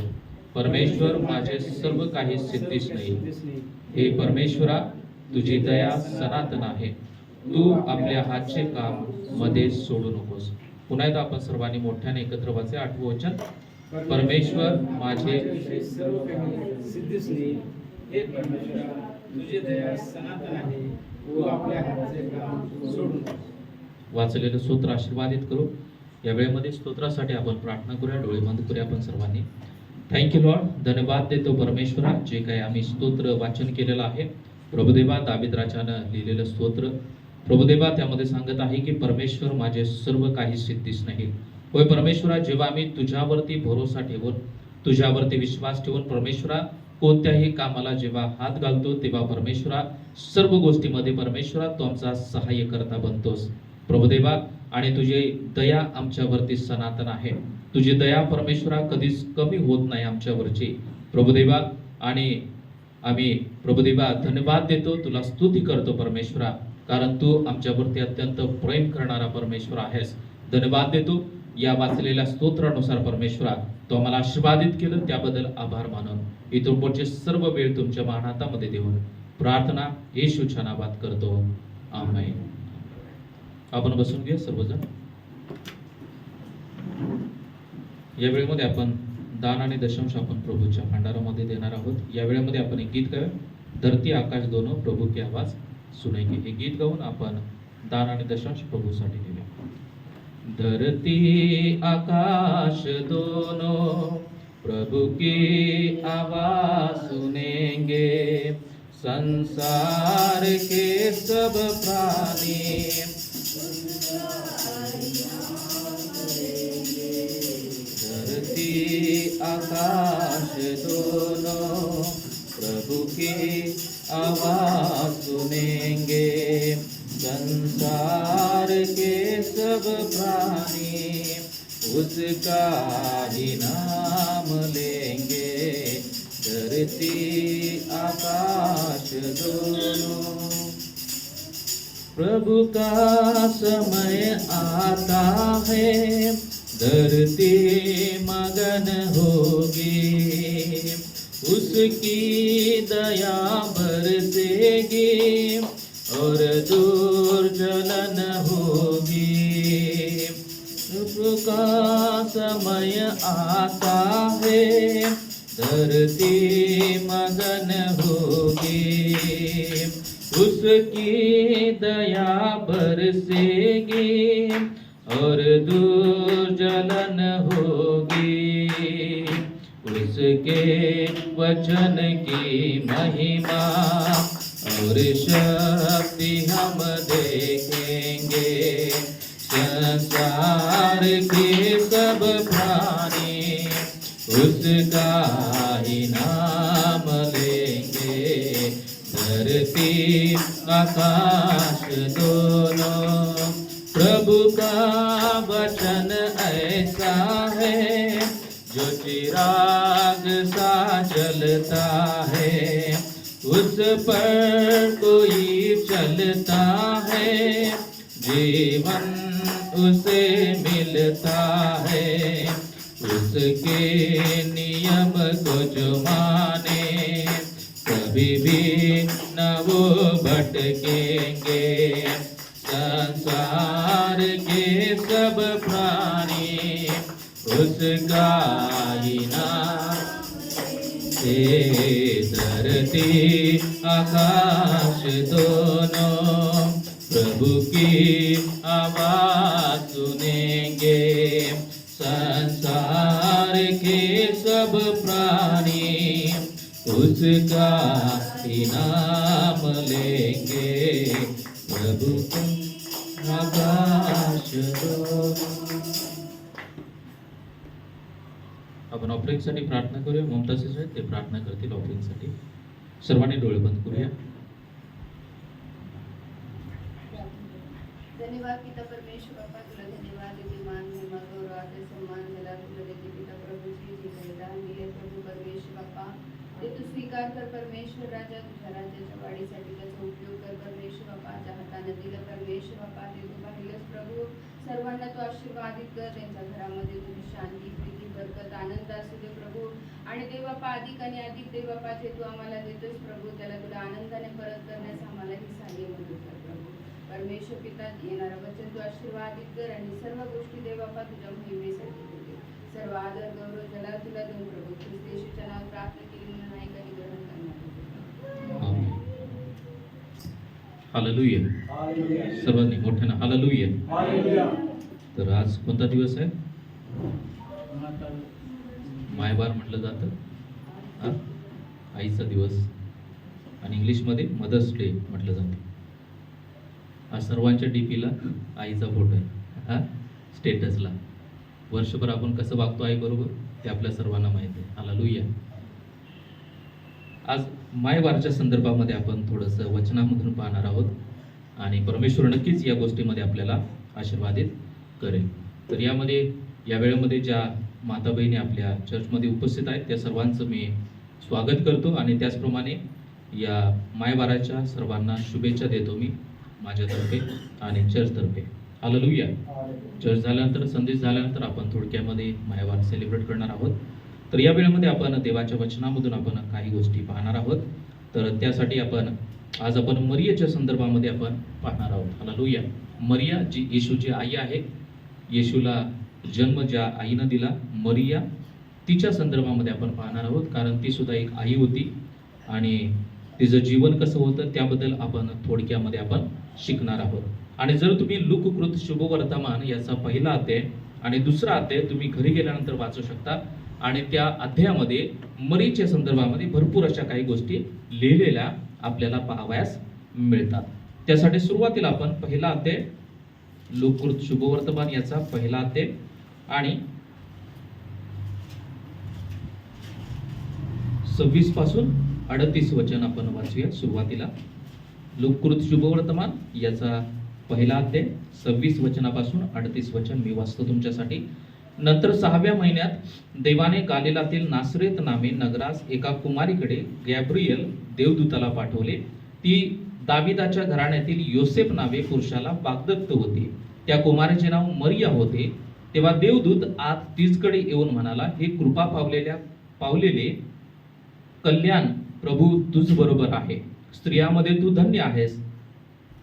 परमेश्वर माझे सर्व काही सिद्धीस नाही. हे परमेश्वरा, तुझी दया सनातन आहे. तू आपल्या हातचे काम मध्ये सोडू नकोस. पुन्हा एकदा आपण सर्वांनी मोठ्याने एकत्र वाचे. 8वं वचन. परमेश्वर माझे सर्व काही सिद्धीस नाही. हे परमेश्वरा, तुझी दया सनातन आहे. तू आपल्या हातचे काम सोडून वाचलेलं स्तोत्र आशीर्वादित करू. या वेळेमध्ये स्तोत्रासाठी आपण प्रार्थना करूया. डोळे बंद करूया आपण सर्वांनी. Thank you Lord. धन्यवाद देतो परमेश्वरा, जे काही आम्ही स्तोत्र वाचन केलेलं आहे. प्रभुदेवा, दावीद राजानं लिहिलेलं स्तोत्र प्रभुदेवा त्यामध्ये सांगत आहे की परमेश्वर माझे सर्व काही सिद्धीस नाही. होय परमेश्वरा, जेव्हा आम्ही तुझ्यावरती भरोसा ठेवून तुझ्यावरती विश्वास ठेवून परमेश्वरा कोणत्याही कामाला जेव्हा हात घालतो तेव्हा परमेश्वरा सर्व गोष्टीमध्ये परमेश्वरा तू आमचा सहाय्य करता बनतोस प्रभुदेवा. आणि तुझी दया आमच्यावरती सनातन आहे. तुझी दया परमेश्वरा कधीच कमी होत नाही आमच्यावरची प्रभुदेवा. आणि आम्ही प्रभुदेवा धन्यवाद देतो, तुला स्तुती करतो परमेश्वरा, कारण तू आमच्यावरती अत्यंत प्रेम करणारा परमेश्वर आहेस. धन्यवाद देतो या वाचलेल्या स्तोत्रानुसार परमेश्वरा तो आम्हाला आशीर्वादित केलं, त्याबद्दल आभार मानून इथून पुढचे सर्व वेळ तुमच्या हातामध्ये देऊन प्रार्थना येशूच्या नावात करतो. आमेन. आपण बसून घेऊया सर्वजण. या वेळेमध्ये आपण दान आणि दशांश आपण प्रभूच्या भांडारामध्ये देणार आहोत. या वेळेमध्ये आपण एक गीत गाऊया. धरती आकाश दोनों प्रभू की आवाज सुनेंगे. हे गीत गाऊन आपण दान आणि दशांश प्रभूसाठी देऊया. धरती आकाश दोनों प्रभु की आवाज सुनेंगे. संसार के सब प्राणी धरती आकाश दोनों प्रभु की आवाज सुनेंगे. संसार के सब प्राणी उसका ही नाम लेंगे. धरती आकाश दोनों प्रभु का समय आता है, धरती मगन होगी. उसकी दया बरसेगी और दूर जलन होगी। प्रभु का समय आता है, धरती मगन होगी। उसकी दया बरसेगी और दूर जलन होगी। उसके वचन की महिमा और शक्ति हम देखेंगे। संसार के सब प्राणी उसका ही नाम लेंगे। धरती आकाश दोनों प्रभु का वचन ऐसा है जो चिराग सा जलता है। उस पर कोई चलता है, जीवन उसे मिलता है। उसके नियम को जो माने, कभी भी न वो भटकेंगे। संसार के सब प्राणी उसका ही नाम से। धरती आकाश दोनों प्रभु की आवाज सुनेंगे। संसार के सब प्राणी उसका ही नाम लेंगे। प्रभु का आकाश दोनों। आपण ऑफरिंगसाठी प्रार्थना करूया. ममतासेस आहेत ते प्रार्थना करतील ऑफरिंगसाठी. सर्वांनी डोळे बंद करूया. धन्यवाद पिता परमेश्वर बापा, तुला धन्यवाद देते, मान महिमा गौरव आदर सन्मान दिला तुला देते पिता प्रभू जी बलिदान दिले प्रभू परमेश्वर बापा, ते तू स्वीकार कर परमेश्वर राजा. तुझ्या राज्याच्या वाढीसाठी त्याचा उपयोग कर परमेश्वर बापा. ज्या हाताने दिलं परमेश्वर बापा ते तू पाहिलंच प्रभू. सर्वांना तू आशीर्वादित कर. त्यांच्या घरामध्ये तुझी शांती, प्रीती, बरकत, आनंद असू दे प्रभू. आणि देवबापा अधिक आणि अधिक देवबापा जे तू आम्हाला देतोस प्रभू, त्याला तुला आनंदाने परत करण्यास आम्हाला ही सहाय्य मदत कर प्रभू. परमेश्वर पिता, येणारं वचन तू आशीर्वादित कर आणि सर्व गोष्टी देवबापा तुझ्या महिमेसाठी होते. सर्व आदर गौरव जला तुला देऊन प्रभू. ख्रिस्त येशूच्या नावात प्रार्थना केली म्हणून नाही काही ग्रहण करणार. हालेलुया. सर्वांनी मोठ्यानं हालेलुया. तर आज कोणता दिवस आहे? मायबार म्हटलं जातं, हा आईचा दिवस, आणि इंग्लिशमध्ये मदर्स डे म्हटलं जातं. आज सर्वांच्या डीपीला आईचा फोटो आहे, हा स्टेटसला. वर्षभर आपण कसं वागतो आई बरोबर ते आपल्या सर्वांना माहिती आहे. हालेलुया. आज मायबारच्या संदर्भामध्ये आपण थोडंसं वचनामधून पाहणार आहोत आणि परमेश्वर नक्कीच या गोष्टीमध्ये आपल्याला आशीर्वादित करेल. तर यामध्ये या वेळेमध्ये ज्या माता बहिणी आपल्या चर्चमध्ये उपस्थित आहेत त्या सर्वांचं मी स्वागत करतो आणि त्याचप्रमाणे या मायबाराच्या सर्वांना शुभेच्छा देतो मी माझ्यातर्फे आणि चर्चतर्फे. हालेलुया. चर्च झाल्यानंतर, संदेश झाल्यानंतर आपण थोडक्यामध्ये मायबार सेलिब्रेट करणार आहोत. तर या वेळेमध्ये आपण देवाच्या वचनामधून आपण काही गोष्टी पाहणार आहोत. तर त्यासाठी आज आपण मरियाच्या संदर्भामध्ये आपण पाहणार आहोत. हालेलुया. मरिया जी येशूची आई आहे, येशूला जन्म ज्या आईनं दिला मरिया, तिच्या संदर्भामध्ये आपण पाहणार आहोत. कारण ती सुद्धा एक आई होती आणि तिचं जीवन कसं होतं त्याबद्दल आपण थोडक्यामध्ये आपण शिकणार आहोत. आणि जर तुम्ही लूककृत शुभवर्तमान याचा पहिला अध्याय आणि दुसरा अध्याय तुम्ही घरी गेल्यानंतर वाचू शकता आणि त्या अध्यायामध्ये मरियेच्या संदर्भामध्ये भरपूर अशा काही गोष्टी लिहिलेल्या आपल्याला पाहावयास मिळतात. त्यासाठी सुरुवातीला आपण पहिला अध्याय लूककृत शुभवर्तमान याचा पहिला अध्याय आणि 26 पासून 38 वचन आपण वाचूया. सुरुवातीला लूककृत शुभवर्तमान याचा पहिला अध्याय 26 वचनापासून 38 वचन मी वाचतो तुमच्यासाठी. नंतर 6व्या महिन्यात देवाने गालिलातील नासरेत नामे नगरास एका कुमारीकडे गॅब्रियल देवदूताला पाठवले. ती दाविदाच्या घराण्यातील योसेफ नावे पुरुषाला वाग्दत्त होती. त्या कुमारीचे नाव मरिया होते. तेव्हा देवदूत आत तिचकडे येऊन म्हणाला, हे कृपा पावलेले कल्याण प्रभू तुझ बरोबर आहे, स्त्रियामध्ये तू धन्य आहेस.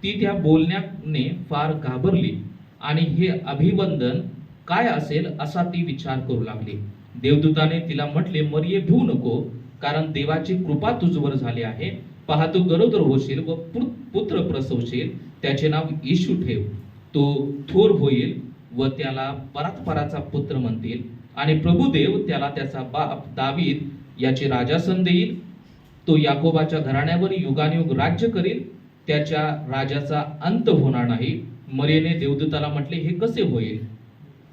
ती त्या बोलण्याने फार घाबरली आणि हे अभिवंदन काय असेल असा ती विचार करू लागली. देवदूताने तिला म्हटले, मरिये भिवू नको, कारण देवाची कृपा तुझवर झाली आहे. पहा, तू गरोदर होशील व पुत्र प्रसवशील, त्याचे नाव येशू ठेव. तो थोर होईल व त्याला परात्पराचा पुत्र म्हणतील, आणि प्रभुदेव त्याला त्याचा बाप दावीद याचे राजासन देईल. तो याकोबाच्या घराण्यावर युगानुयुग राज्य करील, त्याच्या राजाचा अंत होणार नाही. मरियेने देवदूताला म्हटले, हे कसे होईल,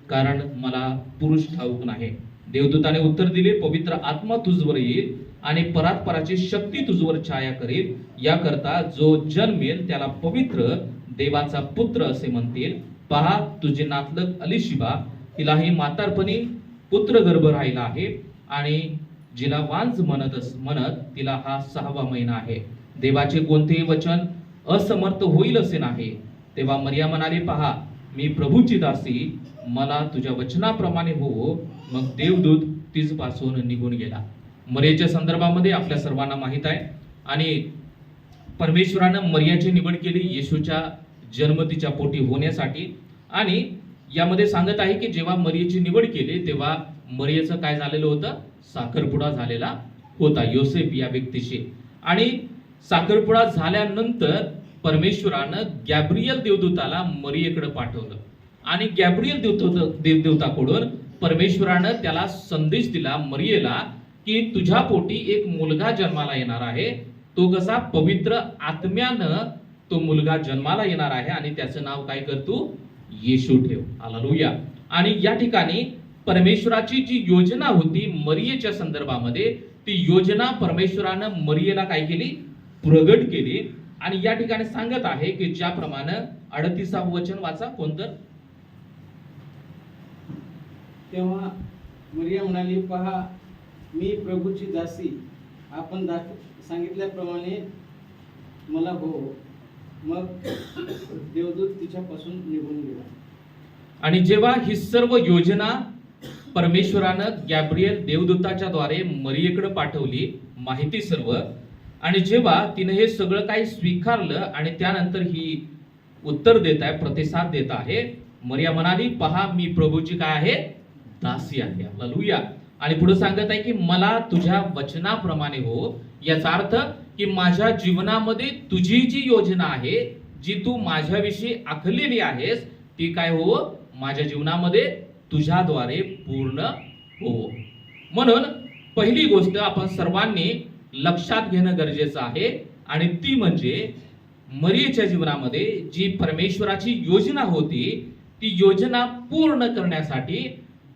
कारण मला पुरुष ठाऊक नाही. देवदूताने उत्तर दिले, पवित्र आत्मा तुझवर येईल आणि परात्पराची शक्ती तुझवर छाया करेल. याकरता जो जन्मेल त्याला पवित्र देवाचा पुत्र असे म्हणतील. पहा, तुझे नातलग अलिशिबा, तिलाही म्हातारपणी पुत्र गर्भ राहिला आहे, आणि जिला वांज म्हणत तिला हा 6वा महिना आहे. देवाचे कोणतेही वचन असमर्थ होईल असे नाही. तेव्हा मरिया म्हणाली, पहा, मी प्रभूची दासी, मला तुझ्या वचनाप्रमाणे हो. मग देवदूत तिजपासून निघून गेला. मरियेच्या संदर्भामध्ये आपल्या सर्वांना माहित आहे, आणि परमेश्वरानं मरियाची निवड केली येशूच्या जन्म तिच्या पोटी होण्यासाठी. आणि यामध्ये सांगत आहे की जेव्हा मरियेची निवड केली तेव्हा मरियेचं काय झालेलं होतं, साखरपुडा झालेला होता योसेफ या व्यक्तीशी. आणि साखरपुडा झाल्यानंतर परमेश्वरानं गॅब्रियल देवदूताला मरियेकडे पाठवलं, आणि गॅब्रियल देवदूताकडून परमेश्वरानं त्याला संदेश दिला मरियेला की तुझ्या पोटी एक मुलगा जन्माला येणार आहे. तो कसा, पवित्र आत्म्यानं तो मुलगा जन्माला येणार आहे, आणि त्याचं नाव काय कर तू, येशू ठेव. हालेलुया. आणि या ठिकाणी परमेश्वराची जी योजना होती मरियेच्या संदर्भामध्ये, ती योजना परमेश्वरानं मरियेला काय केली, प्रगट केली. आणि या ठिकाणी सांगत आहे की ज्याप्रमाणे 38व वचन वाचा कोणतं. तेव्हा मरिया म्हणाली, पहा, मी प्रभूची दासी, आपण सांगितल्याप्रमाणे मला हो. मग देवदूत तिच्यापासून निघून गेला. आणि जेव्हा ही सर्व योजना परमेश्वरानं गॅब्रियल देवदूताच्या द्वारे मरियेकडे पाठवली, माहिती सर्व, आणि जेव्हा तिने हे सगळं काही स्वीकारलं आणि त्यानंतर ही उत्तर देत आहे, प्रतिसाद देत आहे, मरिया म्हणाली, पहा, मी प्रभूची काय आहे, दासी आहे. हालेलुया. आणि पुढे सांगत आहे की मला तुझ्या वचनाप्रमाणे हो. याचा अर्थ की माझ्या जीवनामध्ये तुझी जी योजना आहे, जी तू माझ्याविषयी आखलेली आहेस, ती काय हो, माझ्या जीवनामध्ये तुझ्याद्वारे पूर्ण हो. म्हणून पहिली गोष्ट आपण सर्वांनी लक्षात घेणं गरजेचं आहे, आणि ती म्हणजे मरियेच्या जीवनामध्ये जी परमेश्वराची योजना होती, ती योजना पूर्ण करण्यासाठी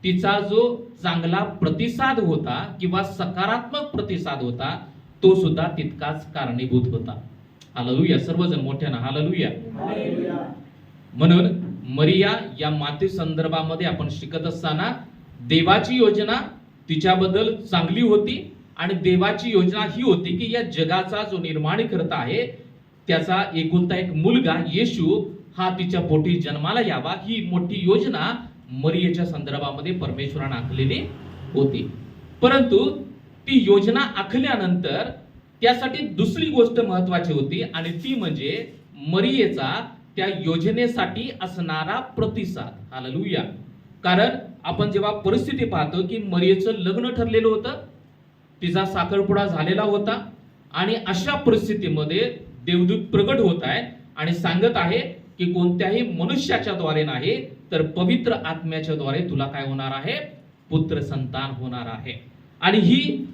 तिचा जो चांगला प्रतिसाद होता किंवा सकारात्मक प्रतिसाद होता, तो सुद्धा तितकाच कारणीभूत होता. हालेलुया. सर्वजण मोठ्यानं हालेलुया. म्हणून मरिया या माते संदर्भामध्ये आपण शिकत असताना देवाची योजना तिच्याबद्दल चांगली होती, आणि देवाची योजना ही होती की या जगाचा जो निर्माणकर्ता आहे त्याचा एकुलता एक मुलगा येशू हा तिच्या पोटी जन्माला यावा, ही मोठी योजना मरियेच्या संदर्भामध्ये परमेश्वराने आखलेली होती. परंतु ती योजना आखल्यानंतर त्यासाठी दुसरी गोष्ट महत्वाची होती, आणि ती म्हणजे मरियेचा त्या योजनेसाठी असणारा प्रतिसाद. हालेलुया. कारण आपण जेव्हा परिस्थिती पाहतो की मरियेचं लग्न ठरलेलं होतं, तिचा साखरपुडा झालेला होता, आणि अशा परिस्थितीमध्ये देवदूत प्रगट होत आहे आणि सांगत आहे की कोणत्याही मनुष्याच्या द्वारे नाही तर पवित्र आत्म्याच्या द्वारे तुला काय होणार आहे, पुत्र संतान होणार आहे. आणि ही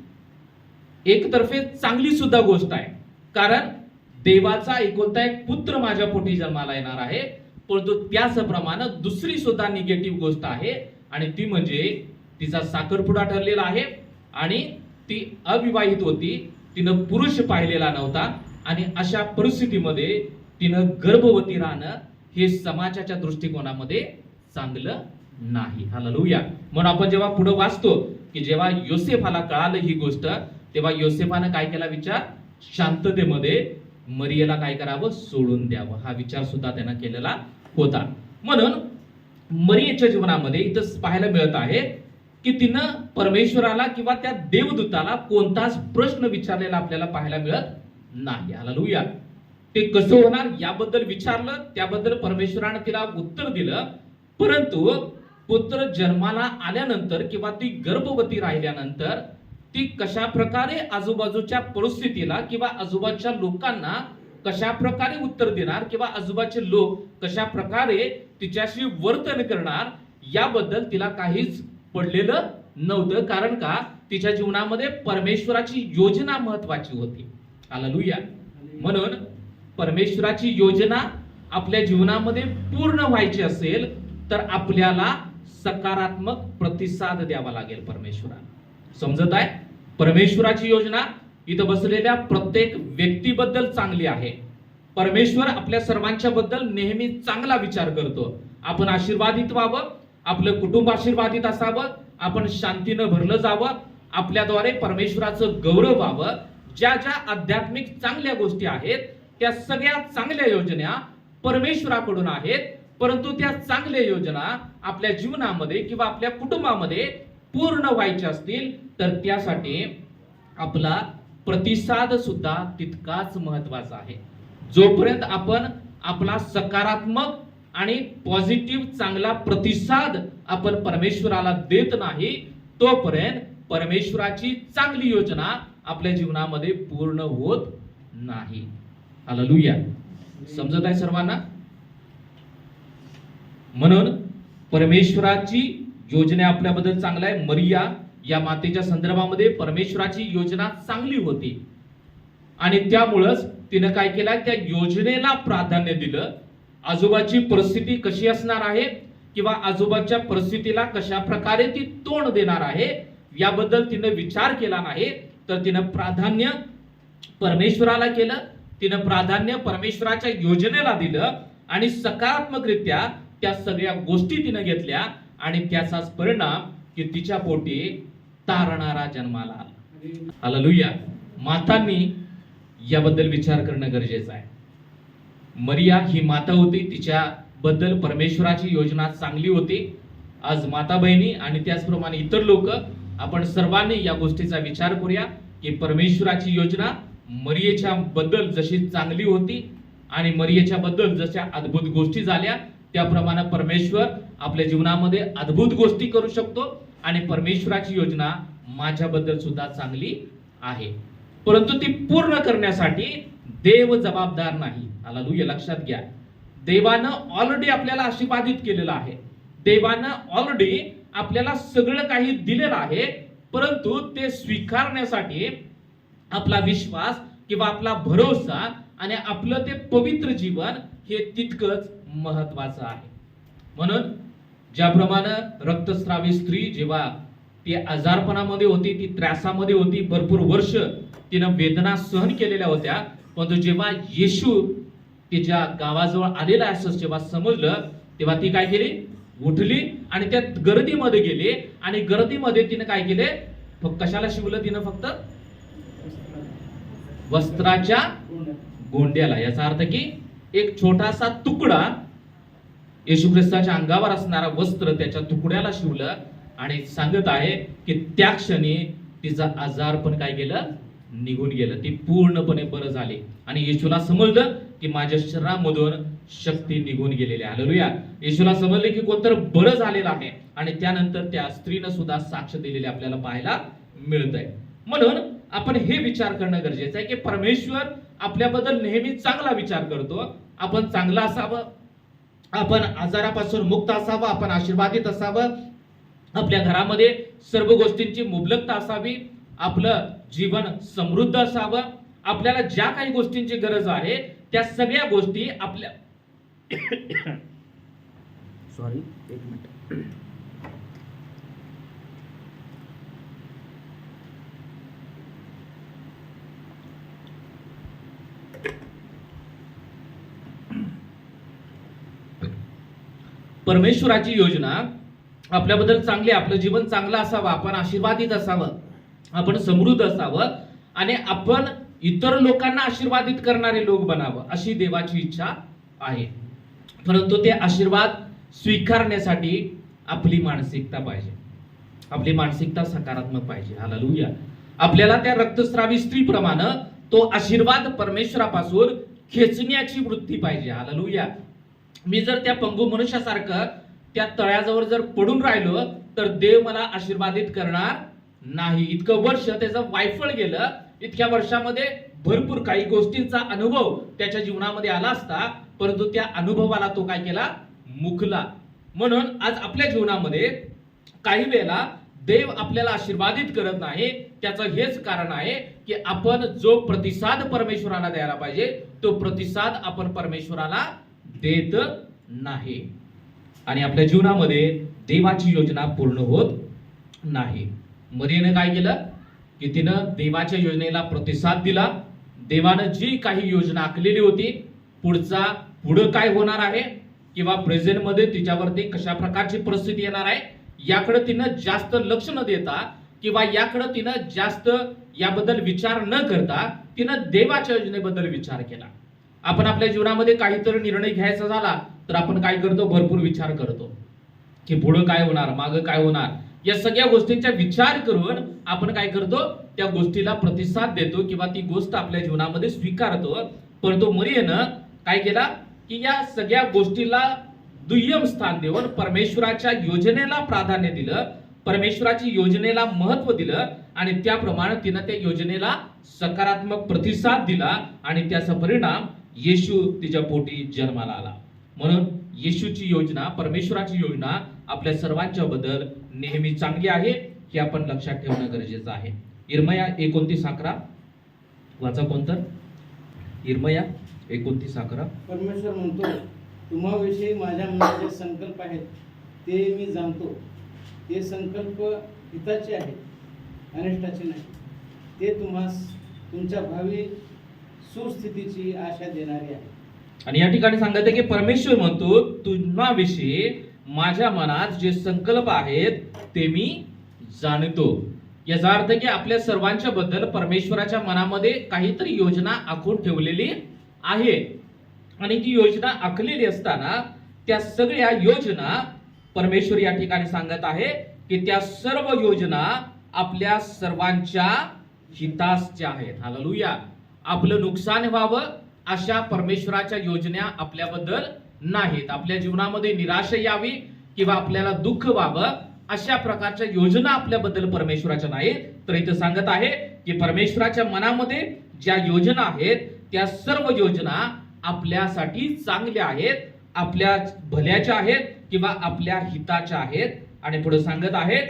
एकतर्फे चांगली सुद्धा गोष्ट आहे, कारण देवाचा एकुलता एक पुत्र माझ्या पोटी जन्माला येणार आहे. परंतु त्याचप्रमाणे दुसरी सुद्धा निगेटिव्ह गोष्ट आहे, आणि ती म्हणजे तिचा साखरपुडा ठरलेला आहे, आणि ती अविवाहित होती, तिनं पुरुष पाहिलेला नव्हता, आणि अशा परिस्थितीमध्ये तिनं गर्भवती राहणं हे समाजाच्या दृष्टिकोनामध्ये चांगलं नाही. हालेलुया. म्हणून आपण जेव्हा पुढे वाचतो की जेव्हा योसेफाला कळालं ही गोष्ट, तेव्हा योसेफानं काय केला विचार, शांततेमध्ये मरियेला काय करावं, सोडून द्यावं, हा विचार सुद्धा त्यानं केलेला होता. म्हणून मरियेच्या जीवनामध्ये इथं पाहायला मिळत आहे की तिनं परमेश्वराला किंवा त्या देवदूताला कोणताच प्रश्न विचारलेला आपल्याला पाहायला मिळत नाही. हालेलुया. ते कसं होणार याबद्दल विचारलं, त्याबद्दल परमेश्वराने तिला उत्तर दिलं. परंतु पुत्र जन्माला आल्यानंतर किंवा ती गर्भवती राहिल्यानंतर ती कशा प्रकारे आजूबाजूच्या परिस्थितीला किंवा आजूबाजूच्या लोकांना कशा प्रकारे उत्तर देणार किंवा आजूबाजूचे लोक कशा प्रकारे तिच्याशी वर्तन करणार याबद्दल तिला काहीच पडलेलं नव्हतं. कारण का तिच्या जीवनामध्ये परमेश्वराची योजना महत्वाची होती. हालेलुया. म्हणून परमेश्वराची योजना आपल्या जीवनामध्ये पूर्ण व्हायची असेल तर आपल्याला सकारात्मक प्रतिसाद द्यावा लागेल परमेश्वराला. समजत आहे? परमेश्वराची योजना इथं बसलेल्या प्रत्येक व्यक्तीबद्दल चांगली आहे. परमेश्वर आपल्या सर्वांच्या बद्दल नेहमी चांगला विचार करतो. आपण आशीर्वादित व्हावं, आपलं कुटुंब आशीर्वादित असावं, आपण शांतीनं भरलं जावं, आपल्याद्वारे परमेश्वराचं गौरव व्हावं. ज्या ज्या आध्यात्मिक चांगल्या गोष्टी आहेत त्या सगळ्या चांगल्या योजना परमेश्वराकडून आहेत. परंतु त्या चांगल्या योजना आपल्या जीवनामध्ये किंवा आपल्या कुटुंबामध्ये पूर्ण व्हायच्या असतील तर त्यासाठी आपला प्रतिसाद सुद्धा तितकाच महत्वाचा आहे. जोपर्यंत आपण आपला सकारात्मक आणि पॉझिटिव्ह चांगला प्रतिसाद आपण परमेश्वराला देत नाही तोपर्यंत परमेश्वराची चांगली योजना आपल्या जीवनामध्ये पूर्ण होत नाही. हालेलुया. समजत आहे सर्वांना? म्हणून परमेश्वराची योजना आपल्याबद्दल चांगला आहे. मरिया या मातेच्या संदर्भामध्ये परमेश्वराची योजना चांगली होती आणि त्यामुळेच तिनं काय केलं, त्या योजनेला प्राधान्य दिलं. आजोबाची परिस्थिती कशी असणार आहे किंवा आजोबाच्या परिस्थितीला कशा प्रकारे ती तोंड देणार आहे याबद्दल तिनं विचार केला नाही, तर तिनं प्राधान्य परमेश्वराला केलं. तिनं प्राधान्य परमेश्वराच्या योजनेला दिलं आणि सकारात्मकरित्या त्या सगळ्या गोष्टी तिनं घेतल्या आणि त्याचाच परिणाम की तिच्या पोटी तारणारा जन्माला आला. हालेलुया. मातांनी याबद्दल विचार करणं गरजेचं आहे. मरिया ही माता होती, तिच्याबद्दल परमेश्वराची योजना चांगली होती. आज माता बहिणी आणि त्याचप्रमाणे इतर लोक आपण सर्वांनी या गोष्टीचा विचार करूया की परमेश्वराची योजना मरियेच्या बद्दल जशी चांगली होती आणि मरियेच्या बद्दल जशा अद्भुत गोष्टी झाल्या त्याप्रमाणे परमेश्वर आपल्या जीवनामध्ये अद्भुत गोष्टी करू शकतो आणि परमेश्वराची योजना माझ्याबद्दल सुद्धा चांगली आहे. परंतु ती पूर्ण करण्यासाठी देव जबाबदार नाही. हालेलुया. लक्षात घ्या, देवानं ऑलरेडी आपल्याला आशीर्वादित केलेलं आहे. देवानं ऑलरेडी आपल्याला सगळं काही दिलेलं आहे. परंतु ते स्वीकारण्यासाठी आपला विश्वास किंवा आपला भरोसा आणि आपलं ते पवित्र जीवन हे तितकंच महत्वाचं आहे. म्हणून ज्याप्रमाणे रक्तस्रावी स्त्री जेव्हा ती आजारपणामध्ये होती, ती त्रासामध्ये होती, भरपूर वर्ष तिनं वेदना सहन केलेल्या होत्या, परंतु जेव्हा येशू तिच्या गावाजवळ आलेला असं जेव्हा समजलं तेव्हा ती काय केली, उठली आणि त्या गर्दीमध्ये गेली आणि गर्दीमध्ये तिनं काय केले, कशाला शिवलं तिनं, फक्त वस्त्राच्या गोंड्याला. याचा अर्थ की एक छोटासा तुकडा येशू ख्रिस्ताच्या अंगावर असणारा वस्त्र त्याच्या तुकड्याला शिवलं आणि सांगत आहे की त्या क्षणी तिचा आजार पण काय गेलं, निघून गेलं. ती पूर्णपणे बरं झाली आणि येशूला समजलं की माझ्या शरीरामधून शक्ती निघून गेलेली आहे. हालेलुया. येशूला समजले की कोणतर बरं झालेलं आहे आणि त्यानंतर त्या स्त्रीनं सुद्धा साक्ष दिलेली आपल्याला पाहायला मिळत आहे. म्हणून आपण हे विचार करणं गरजेचं आहे की परमेश्वर आपल्याबद्दल नेहमी चांगला विचार करतो. आपण चांगला असावं, आपण आजारापासून मुक्त असावं, आपण आशीर्वादित असावं, आपल्या घरामध्ये सर्व गोष्टींची मुबलकता असावी, आपलं जीवन समृद्ध असावं, आपल्याला ज्या काही गोष्टींची गरज आहे त्या सगळ्या गोष्टी आपल्या एक मिनिट. परमेश्वराची योजना आपल्याबद्दल चांगली, आपलं जीवन चांगलं असावं, आपण आशीर्वादित असावं, आपण समृद्ध असावं आणि आपण इतर लोकांना आशीर्वादित करणारे लोक बनावं अशी देवाची इच्छा आहे. परंतु ते आशीर्वाद स्वीकारण्यासाठी आपली मानसिकता पाहिजे. आपली मानसिकता सकारात्मक पाहिजे. हालेलुया. आपल्याला त्या रक्तस्रावी स्त्रीप्रमाणे तो आशीर्वाद परमेश्वरापासून खेचण्याची वृत्ती पाहिजे. हालेलुया. मी जर त्या पंगू मनुष्यासारखं त्या तळ्याजवळ जर पडून राहिलो तर देव मला आशीर्वादित करणार नाही. इतकं वर्ष त्याचं वायफळ गेलं. इतक्या वर्षामध्ये भरपूर काही गोष्टींचा अनुभव त्याच्या जीवनामध्ये आला असता, परंतु त्या अनुभवाला तो काय केला? मुकला. म्हणून आज आपल्या जीवनामध्ये काही वेळेला देव आपल्याला आशीर्वादित करत नाही. त्याचं हेच कारण आहे की आपण जो प्रतिसाद परमेश्वराला द्यायला पाहिजे तो प्रतिसाद आपण परमेश्वराला देत नाही, आणि आपल्या जीवनामध्ये देवाची योजना पूर्ण होत नाही. मरियेने काय केलं की तिनं देवाच्या योजनेला प्रतिसाद दिला. देवानं जी काही योजना आखलेली होती, पुढं काय होणार आहे किंवा प्रेझेंट मध्ये तिच्यावरती कशा प्रकारची परिस्थिती येणार आहे याकडे तिनं जास्त लक्ष न देता किंवा याकडे तिनं जास्त याबद्दल विचार न करता तिनं देवाच्या योजनेबद्दल विचार केला. आपण आपल्या जीवनामध्ये काहीतरी निर्णय घ्यायचा झाला तर आपण काय करतो? भरपूर विचार करतो की पुढे काय होणार, मागं काय होणार. या सगळ्या गोष्टींचा विचार करून आपण काय करतो? त्या गोष्टीला प्रतिसाद देतो किंवा ती गोष्ट आपल्या जीवनामध्ये स्वीकारतो. परंतु मरियेनं काय केला की या सगळ्या गोष्टीला दुय्यम स्थान देऊन परमेश्वराच्या योजनेला प्राधान्य दिलं, परमेश्वराची योजनेला महत्व दिलं, आणि त्याप्रमाणे तिनं त्या योजनेला सकारात्मक प्रतिसाद दिला, आणि त्याचा परिणाम येशू तिच्या पोटी जन्माला आला. म्हणून येशूची योजना, परमेश्वराची योजना आपल्या सर्वांच्या बद्दल नेहमी चांगली आहे हे आपण लक्षात ठेवणं गरजेचं आहे. इर्मया 29:11 वाचा कोणतं? इर्मया 29:11. परमेश्वर म्हणतो, तुम्हाविषयी माझ्या मनात जे संकल्प आहेत ते मी जाणतो. ते संकल्प हिताचे आहेत, अनिष्टाचे नाही. ते तुम्हास तुमच्या भावी सुस्थितीची आशा देणारी आहे. आणि या ठिकाणी सांगत आहे की परमेश्वर म्हणतो, तुम्हाविषयी माझ्या मनात जे संकल्प आहेत ते मी जाणतो. याचा अर्थ की आपल्या सर्वांच्या बद्दल परमेश्वराच्या मनामध्ये काहीतरी योजना आखून ठेवलेली आहे, आणि ती योजना आखलेली असताना त्या सगळ्या योजना परमेश्वर या ठिकाणी सांगत आहे की त्या सर्व योजना आपल्या सर्वांच्या हिताच्या आहेत. हालेलुया. आपलं नुकसान व्हावं अशा परमेश्वराच्या योजना आपल्याबद्दल नाहीत. आपल्या जीवनामध्ये निराशा यावी किंवा आपल्याला दुःख व्हावं अशा प्रकारच्या योजना आपल्याबद्दल परमेश्वराच्या नाहीत. तर इथं सांगत आहे की परमेश्वराच्या मनामध्ये ज्या योजना आहेत त्या सर्व योजना आपल्यासाठी चांगल्या आहेत, आपल्या भल्याच्या आहेत किंवा आपल्या हिताच्या आहेत. आणि पुढे सांगत आहेत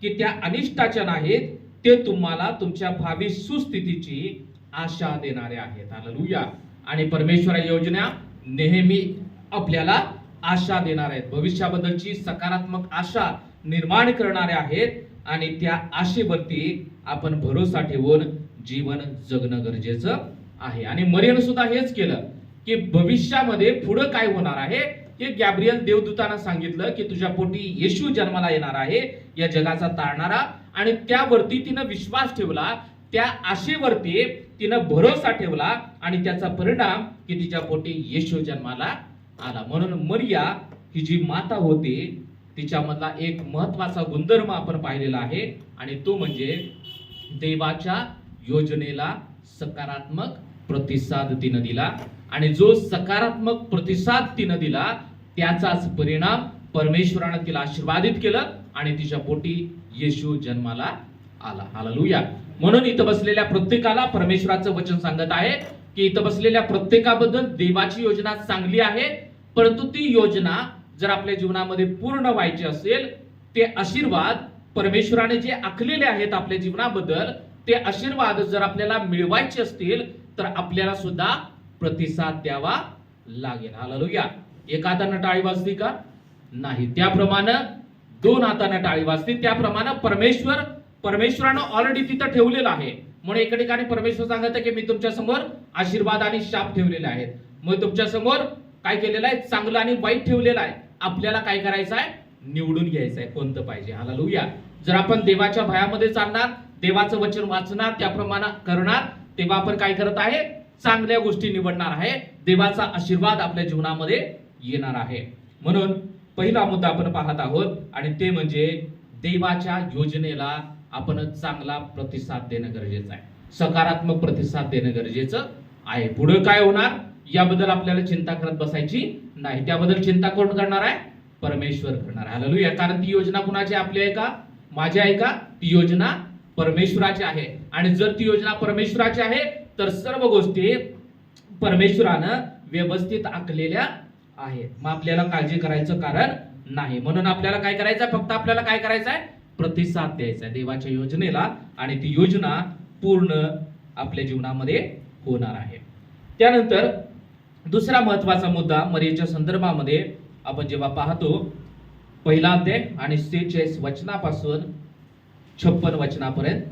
की त्या अनिष्टाच्या नाहीत, ते तुम्हाला तुमच्या भावी सुस्थितीची आशा देणारे आहेत. हालेलुया. आणि परमेश्वरा योजना नेहमी आपल्याला आशा देणार आहेत, भविष्याबद्दलची सकारात्मक आशा निर्माण करणारे आहेत, आणि त्या आशेवरती आपण भरोसा ठेवून जीवन जगणं गरजेचं आहे. आणि मरियम सुद्धा हेच केलं की भविष्यामध्ये पुढे काय होणार आहे हे गॅब्रियल देवदूतानं सांगितलं की तुझ्या पोटी येशू जन्माला येणार आहे, या जगाचा तारणारा. आणि त्यावरती तिनं विश्वास ठेवला, त्या आशेवरती तिनं भरोसा ठेवला, आणि त्याचा परिणाम की तिच्या पोटी येशू जन्माला आला. म्हणून मरिया ही जी माता होती तिच्यामधला एक महत्वाचा गुणधर्म आपण पाहिलेला आहे, आणि तो म्हणजे देवाच्या योजनेला सकारात्मक प्रतिसाद तिनं दिला. आणि जो सकारात्मक प्रतिसाद तिनं दिला त्याचाच परिणाम परमेश्वरानं तिला आशीर्वादित केलं, आणि तिच्या पोटी येशू जन्माला आला. हालेलुया. म्हणून इथं बसलेल्या प्रत्येकाला परमेश्वराचं वचन सांगत आहे की इथं बसलेल्या प्रत्येकाबद्दल देवाची योजना चांगली आहे, परंतु ती योजना जर आपल्या जीवनामध्ये पूर्ण व्हायची असेल, ते आशीर्वाद परमेश्वराने जे आखलेले आहेत आपल्या जीवनाबद्दल, ते आशीर्वाद जर आपल्याला मिळवायचे असतील तर आपल्याला सुद्धा प्रतिसाद द्यावा लागेल. हालेलुया. एका हाताने टाळी वाजते का? नाही. त्याप्रमाणे दोन हाताने टाळी वाजते. त्याप्रमाणे परमेश्वरानं ऑलरेडी तिथं ठेवलेलं आहे. म्हणून एका ठिकाणी परमेश्वर सांगत आहे की मी तुमच्या समोर आशीर्वाद आणि शाप ठेवलेले आहेत. मग तुमच्या समोर काय केलेलं आहे? चांगलं आणि वाईट ठेवलेलं आहे. आपल्याला काय करायचं आहे? निवडून घ्यायचं आहे कोणतं पाहिजे. हालेलुया. जर आपण देवाच्या भयामध्ये चालणार, देवाचं वचन वाचणार, त्याप्रमाणे करणार, तेव्हा आपण काय करत आहे? चांगल्या गोष्टी निवडणार आहे. देवाचा आशीर्वाद आपल्या जीवनामध्ये येणार आहे. म्हणून पहिला मुद्दा आपण पाहत आहोत, आणि ते म्हणजे देवाच्या योजनेला आपण चांगला प्रतिसाद देणं गरजेचं आहे, सकारात्मक प्रतिसाद देणं गरजेचं आहे. पुढे काय होणार याबद्दल आपल्याला चिंता करत बसायची नाही. त्याबद्दल चिंता कोण करणार आहे? परमेश्वर करणार. हालेलुया. कारण ती योजना कुणाची? आपली आहे का? माझी आहे का? ती योजना परमेश्वराची आहे. आणि जर ती योजना परमेश्वराची आहे तर सर्व गोष्टी परमेश्वरानं व्यवस्थित आखलेल्या आहेत. मग आपल्याला काळजी करायचं कारण नाही. म्हणून आपल्याला काय करायचं? फक्त आपल्याला काय करायचं आहे? प्रतिसाद द्यायचा आहे देवाच्या योजनेला, आणि ती योजना पूर्ण आपल्या जीवनामध्ये होणार आहे. त्यानंतर दुसरा महत्वाचा मुद्दा मरियेच्या संदर्भामध्ये आपण जेव्हा पाहतो, पहिला अध्याय आणि 46 वचनापासून 56 वचनापर्यंत,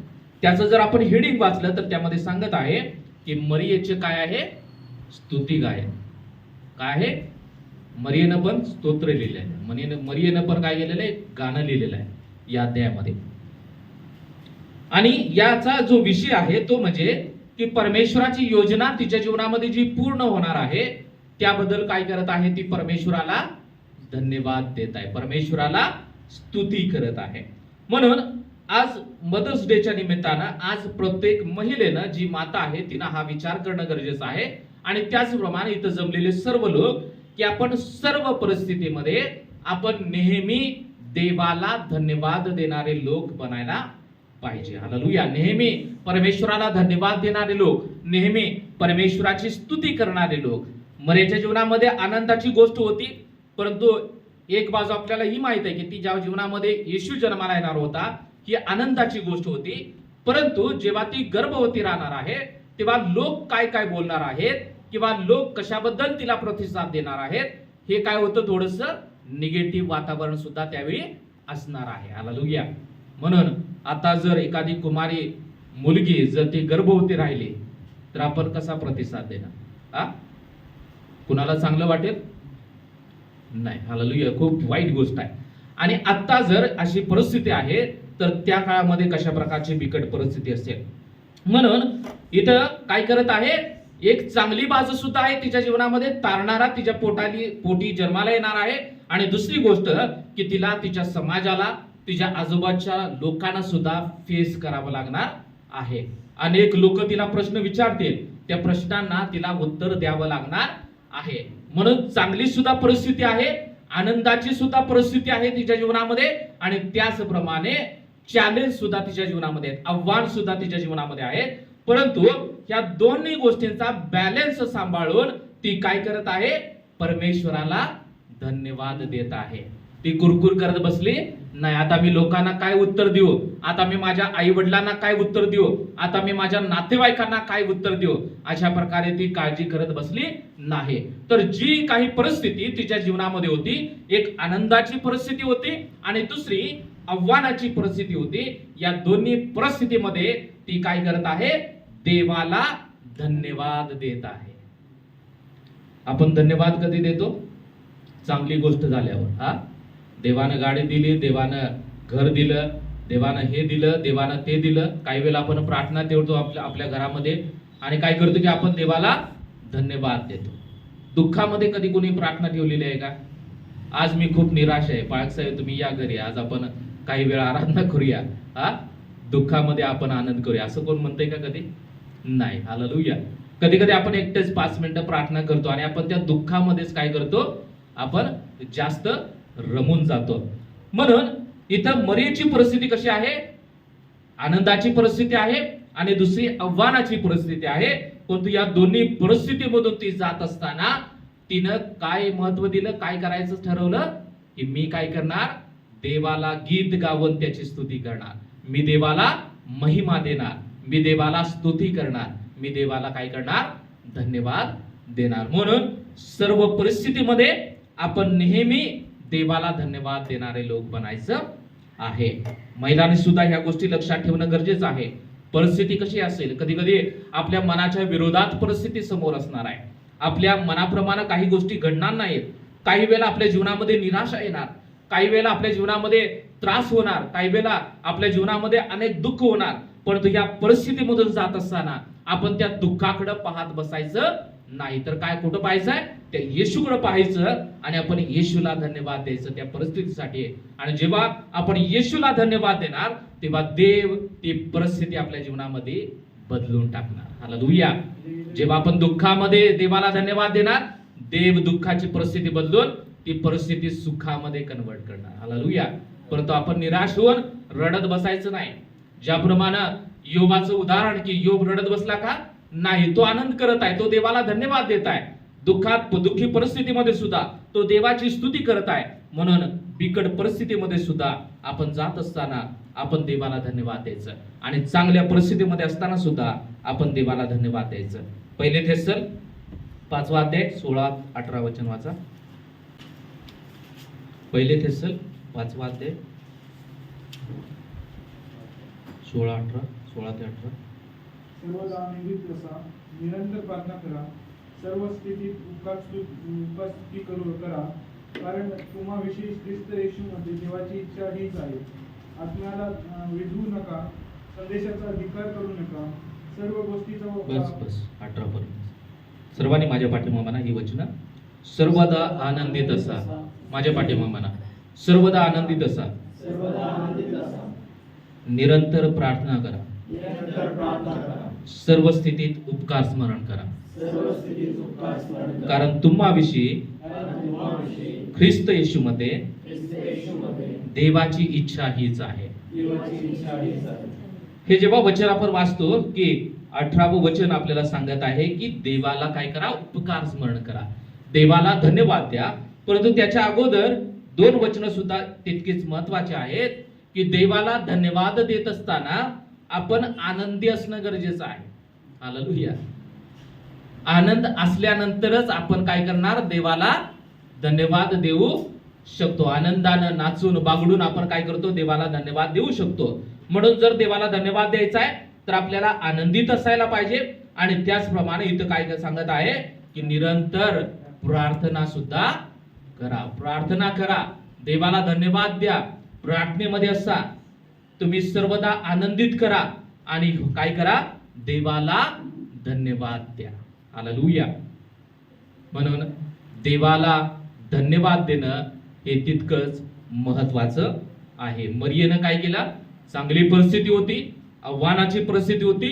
त्याचं जर आपण हेडिंग वाचलं तर त्यामध्ये सांगत आहे की मरियेचे काय आहे? स्तुती गायन. काय आहे? मरियेनं पण स्तोत्र लिहिलेलं आहे. मरियेनं पण काय केलेलं आहे? गाणं लिहिलेलं आहे या अध्यायामध्ये. आणि याचा जो विषय आहे तो म्हणजे की परमेश्वराची योजना तिच्या जीवनामध्ये जी पूर्ण होणार आहे त्याबद्दल काय करत आहे? ती परमेश्वराला धन्यवाद देत आहे, परमेश्वराला स्तुती करत आहे. म्हणून आज मदर्स डेच्या निमित्तानं आज प्रत्येक महिलेनं, जी माता आहे, तिनं हा विचार करणं गरजेचं आहे. आणि त्याचप्रमाणे इथं जमलेले सर्व लोक की आपण सर्व परिस्थितीमध्ये आपण नेहमी देवाला धन्यवाद देणारे लोक बनायला पाहिजे. हालेलुया. नेहमी परमेश्वराला धन्यवाद देणारे लोक, नेहमी परमेश्वराची स्तुती करणारे लोक. मरियेच्या जीवनामध्ये आनंदाची गोष्ट होती, परंतु एक बाजू आपल्याला ही माहित आहे की ती ज्या जीवनामध्ये येशू जन्माला येणार होता ही आनंदाची गोष्ट होती. परंतु जेव्हा ती गर्भवती राहणार आहे तेव्हा लोक काय काय बोलणार आहेत किंवा लोक कशाबद्दल तिला प्रतिसाद देणार आहेत, हे काय होतं? थोडंसं निगेटिव्ह वातावरण सुद्धा त्यावेळी असणार आहे. हालेलुया. म्हणून आता जर एखादी कुमारी मुलगी जर ती गर्भवती राहिली तर आपण कसा प्रतिसाद देणार? कुणाला चांगलं वाटेल? नाही. हालेलुया. खूप वाईट गोष्ट आहे. आणि आता जर अशी परिस्थिती आहे तर त्या काळामध्ये कशा प्रकारची बिकट परिस्थिती असेल. म्हणून इथं काय करत आहे? एक चांगली बाजू सुद्धा आहे तिच्या जीवनामध्ये. तारणारा तिच्या पोटी जन्माला येणार आहे. आणि दुसरी गोष्ट की तिला तिच्या समाजाला, तिच्या आजूबाजूच्या लोकांना सुद्धा फेस करावं लागणार आहे. अनेक लोक तिला प्रश्न विचारतील, त्या प्रश्नांना तिला उत्तर द्यावं लागणार आहे. म्हणून चांगली सुद्धा परिस्थिती आहे, आनंदाची सुद्धा परिस्थिती आहे तिच्या जीवनामध्ये. आणि त्याचप्रमाणे चॅलेंज सुद्धा तिच्या जीवनामध्ये आहेत, आव्हान सुद्धा तिच्या जीवनामध्ये आहेत. परंतु या दोन्ही गोष्टींचा बॅलन्स सांभाळून ती काय करत आहे? परमेश्वराला धन्यवाद देत आहे. ती कुरकुर करत बसली नाही. आता मी लोकांना काय उत्तर देऊ? आता मी माझ्या आई वडिलांना काय उत्तर देऊ? आता मी माझ्या नातेवाईकांना काय उत्तर देऊ? अशा प्रकारे ती काळजी करत बसली नाही. तर जी काही परिस्थिती तिच्या जीवनामध्ये होती, एक आनंदाची परिस्थिती होती आणि दुसरी आव्हानाची परिस्थिती होती. या दोन्ही परिस्थितीमध्ये ती काय करत आहे? देवाला धन्यवाद देत आहे. आपण धन्यवाद कधी देतो? चांगली गोष्ट झाल्यावर. देवानं गाडी दिली, देवानं घर दिलं, देवानं हे दिलं, देवानं ते दिलं. काही वेळेला आपण प्रार्थना ठेवतो आपल्या घरामध्ये आणि काय करतो की आपण देवाला धन्यवाद देतो. दुःखामध्ये कधी कोणी प्रार्थना ठेवलेली आहे का? आज मी खूप निराश आहे, पाळक साहेब तुम्ही या घरी, आज आपण काही वेळा आराधना करूया, दुःखामध्ये आपण आनंद करूया, असं कोण म्हणतंय का कधी? नाही. हालेलुया. कधी कधी आपण एकटेच 5 मिनिटं प्रार्थना करतो आणि आपण त्या दुःखामध्येच काय करतो? आपण जास्त रमून जातो. म्हणून इथं मरियेची परिस्थिती कशी आहे? आनंदाची परिस्थिती आहे आणि दुसरी आव्हानाची परिस्थिती आहे. परंतु या दोन्ही परिस्थितीमधून ती जात असताना तिनं काय महत्व दिलं? काय करायचं ठरवलं? की मी काय करणार? देवाला गीत गावून त्याची स्तुती करणार, मी देवाला महिमा देणार, मी देवाला स्तुती करणार, मी देवाला काय करणार? धन्यवाद देणार. म्हणून सर्व परिस्थितीमध्ये आपण नेहमी देवाला धन्यवाद देणारे लोक बनायचं आहे. महिलांनी सुद्धा ह्या गोष्टी लक्षात ठेवणं गरजेचं आहे. परिस्थिती कशी असेल, कधी कधी आपल्या मनाच्या विरोधात परिस्थिती समोर असणार आहे, आपल्या मनाप्रमाणे काही गोष्टी घडणार नाहीत. काही वेळेला आपल्या जीवनामध्ये निराशा येणार, काही वेळेला आपल्या जीवनामध्ये त्रास होणार, काही वेळेला आपल्या जीवनामध्ये अनेक दुःख होणार. परंतु या परिस्थितीमधून जात असताना आपण त्या दुःखाकडे पाहत बसायचं नाही. तर काय कुठं पाहायचंय? त्या येशूकडे पाहायचं आणि आपण येशूला धन्यवाद द्यायचं त्या परिस्थितीसाठी. आणि जेव्हा आपण येशूला धन्यवाद देणार तेव्हा देव ती परिस्थिती आपल्या जीवनामध्ये बदलून टाकणार. हालेलुया. जेव्हा आपण दुःखामध्ये देवाला धन्यवाद देणार, देव दुःखाची परिस्थिती बदलून ती परिस्थिती सुखामध्ये कन्वर्ट करणार. हालेलुया. परंतु आपण निराश होऊन रडत बसायचं नाही. ज्याप्रमाणे योबाचं उदाहरण की योब रडत बसला का? नाही. तो आनंद करत आहे, तो देवाला धन्यवाद देत आहे. दुःखी परिस्थितीमध्ये सुद्धा तो देवाची स्तुती करत आहे. म्हणून बिकट परिस्थितीमध्ये सुद्धा आपण जात असताना आपण देवाला धन्यवाद द्यायचं आणि चांगल्या परिस्थितीमध्ये असताना सुद्धा आपण देवाला धन्यवाद द्यायचं. पहिले थेसल 5 अध्याय 16-18 वचन वाचा. पहिले थेसल 5 अध्याय 16 ते 18. सर्वदा आनंदित बसा, निरंतर प्रार्थना करा, सर्व स्थितीत उपस्थिती करा, कारण तुम्हाविषयी ख्रिस्त येशूमध्ये देवाची इच्छा हीच आहे. आत्म्याला विधवू नका, संदेशाचा धिक्कार करू नका, सर्व गोष्टीचा बस 18 पर्यंत. सर्वांनी माझ्या पाठीमागे म्हणा ही वचनं. सर्वदा आनंदित असा. माझ्या पाठीमागे म्हणा. सर्वदा आनंदित असा, निरंतर प्रार्थना करा, सर्व स्थितीत उपकार स्मरण करा, कारण तुम्हाविषयी ख्रिस्त येशूमध्ये देवाची इच्छा हीच आहे. हे जेव्हा वचन आपण वाचतो की 18वं वचन आपल्याला सांगत आहे की देवाला काय करा? उपकार स्मरण करा, देवाला धन्यवाद द्या. परंतु त्याच्या अगोदर 2 वचनं सुद्धा तितकीच महत्वाचे आहेत की देवाला धन्यवाद देत असताना आपण आनंदी असणं गरजेचं आहे. हालेलुया. आनंद असल्यानंतरच आपण काय करणार? देवाला धन्यवाद देऊ शकतो. आनंदानं नाचून बागडून आपण काय करतो? देवाला धन्यवाद देऊ शकतो. म्हणून जर देवाला धन्यवाद द्यायचा आहे तर आपल्याला आनंदित असायला पाहिजे. आणि त्याचप्रमाणे इथं काय सांगत आहे की निरंतर प्रार्थना सुद्धा करा. प्रार्थना करा, देवाला धन्यवाद द्या, प्रार्थनेमध्ये असा. तुम्ही सर्वदा आनंदित करा आणि काय करा? देवाला धन्यवाद द्या. हालेलुया. म्हणून देवाला धन्यवाद देणं हे तितकंच महत्वाचं आहे. मरियेनं काय केलं? चांगली परिस्थिती होती, आव्हानाची परिस्थिती होती,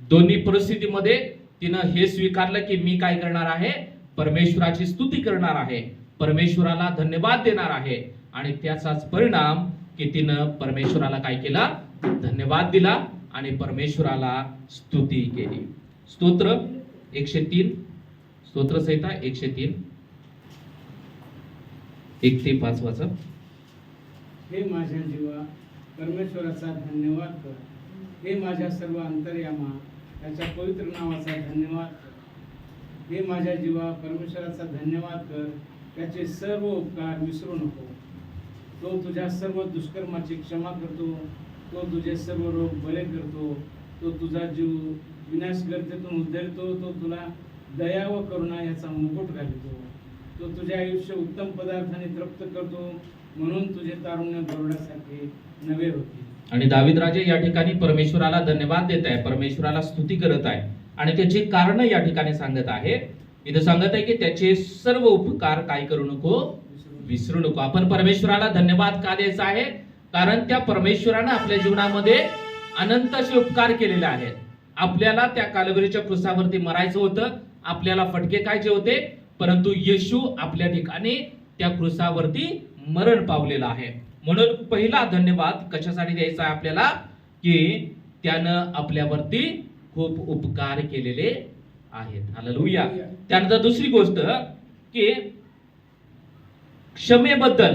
दोन्ही परिस्थितीमध्ये तिनं हे स्वीकारलं की मी काय करणार आहे? परमेश्वराची स्तुती करणार आहे, परमेश्वराला धन्यवाद देणार आहे. आणि त्याचाच परिणाम की तिनं परमेश्वराला काय केला? धन्यवाद दिला आणि परमेश्वराला स्तुती केली. स्तोत्र 103, स्तोत्रसंहिता 103 1 ते 5 वाचा. हे माझ्या जीवा परमेश्वराचा धन्यवाद कर. हे माझ्या सर्व अंतर्यामा त्याच्या पवित्र नावाचा धन्यवाद कर. हे माझ्या जीवा परमेश्वराचा धन्यवाद कर, त्याचे सर्व उपकार विसरू नको. तो तुझ्या सर्व दुष्कर्माची क्षमा करतो, तो तुझे सर्व रोग बरे करतो, तो तुझा जीव विनाशगर्तेतून उद्धरतो, तो तुला दया व करुणा याचा मुकुट घालतो, तो तुझे आयुष्य उत्तम पदार्थाने तृप्त करतो, म्हणून तुझे तारुण्य गरुडासारखे नवे होते. आणि दावीद राजे या ठिकाणी परमेश्वराला धन्यवाद देत आहे, परमेश्वराला स्तुती करत आहे आणि त्याची कारण या ठिकाणी सांगत आहे. इथं सांगत आहे की त्याचे सर्व उपकार काय करू नको? विसरू नको. आपण परमेश्वराला धन्यवाद का द्यायचा आहे? कारण त्या परमेश्वरानं आपल्या जीवनामध्ये अनंत असे उपकार केलेले आहेत. आपल्याला त्या कालवरीच्या क्रूसावरती मरायचं होतं, आपल्याला फटके खायचे होते, परंतु येशू आपल्या ठिकाणी त्या क्रूसावरती मरण पावलेला आहे. म्हणून पहिला धन्यवाद कशासाठी द्यायचा आहे आपल्याला? की त्यानं आपल्यावरती खूप उपकार केलेले आहेत. हालेलुया. त्यानंतर दुसरी गोष्ट की क्षमेबद्दल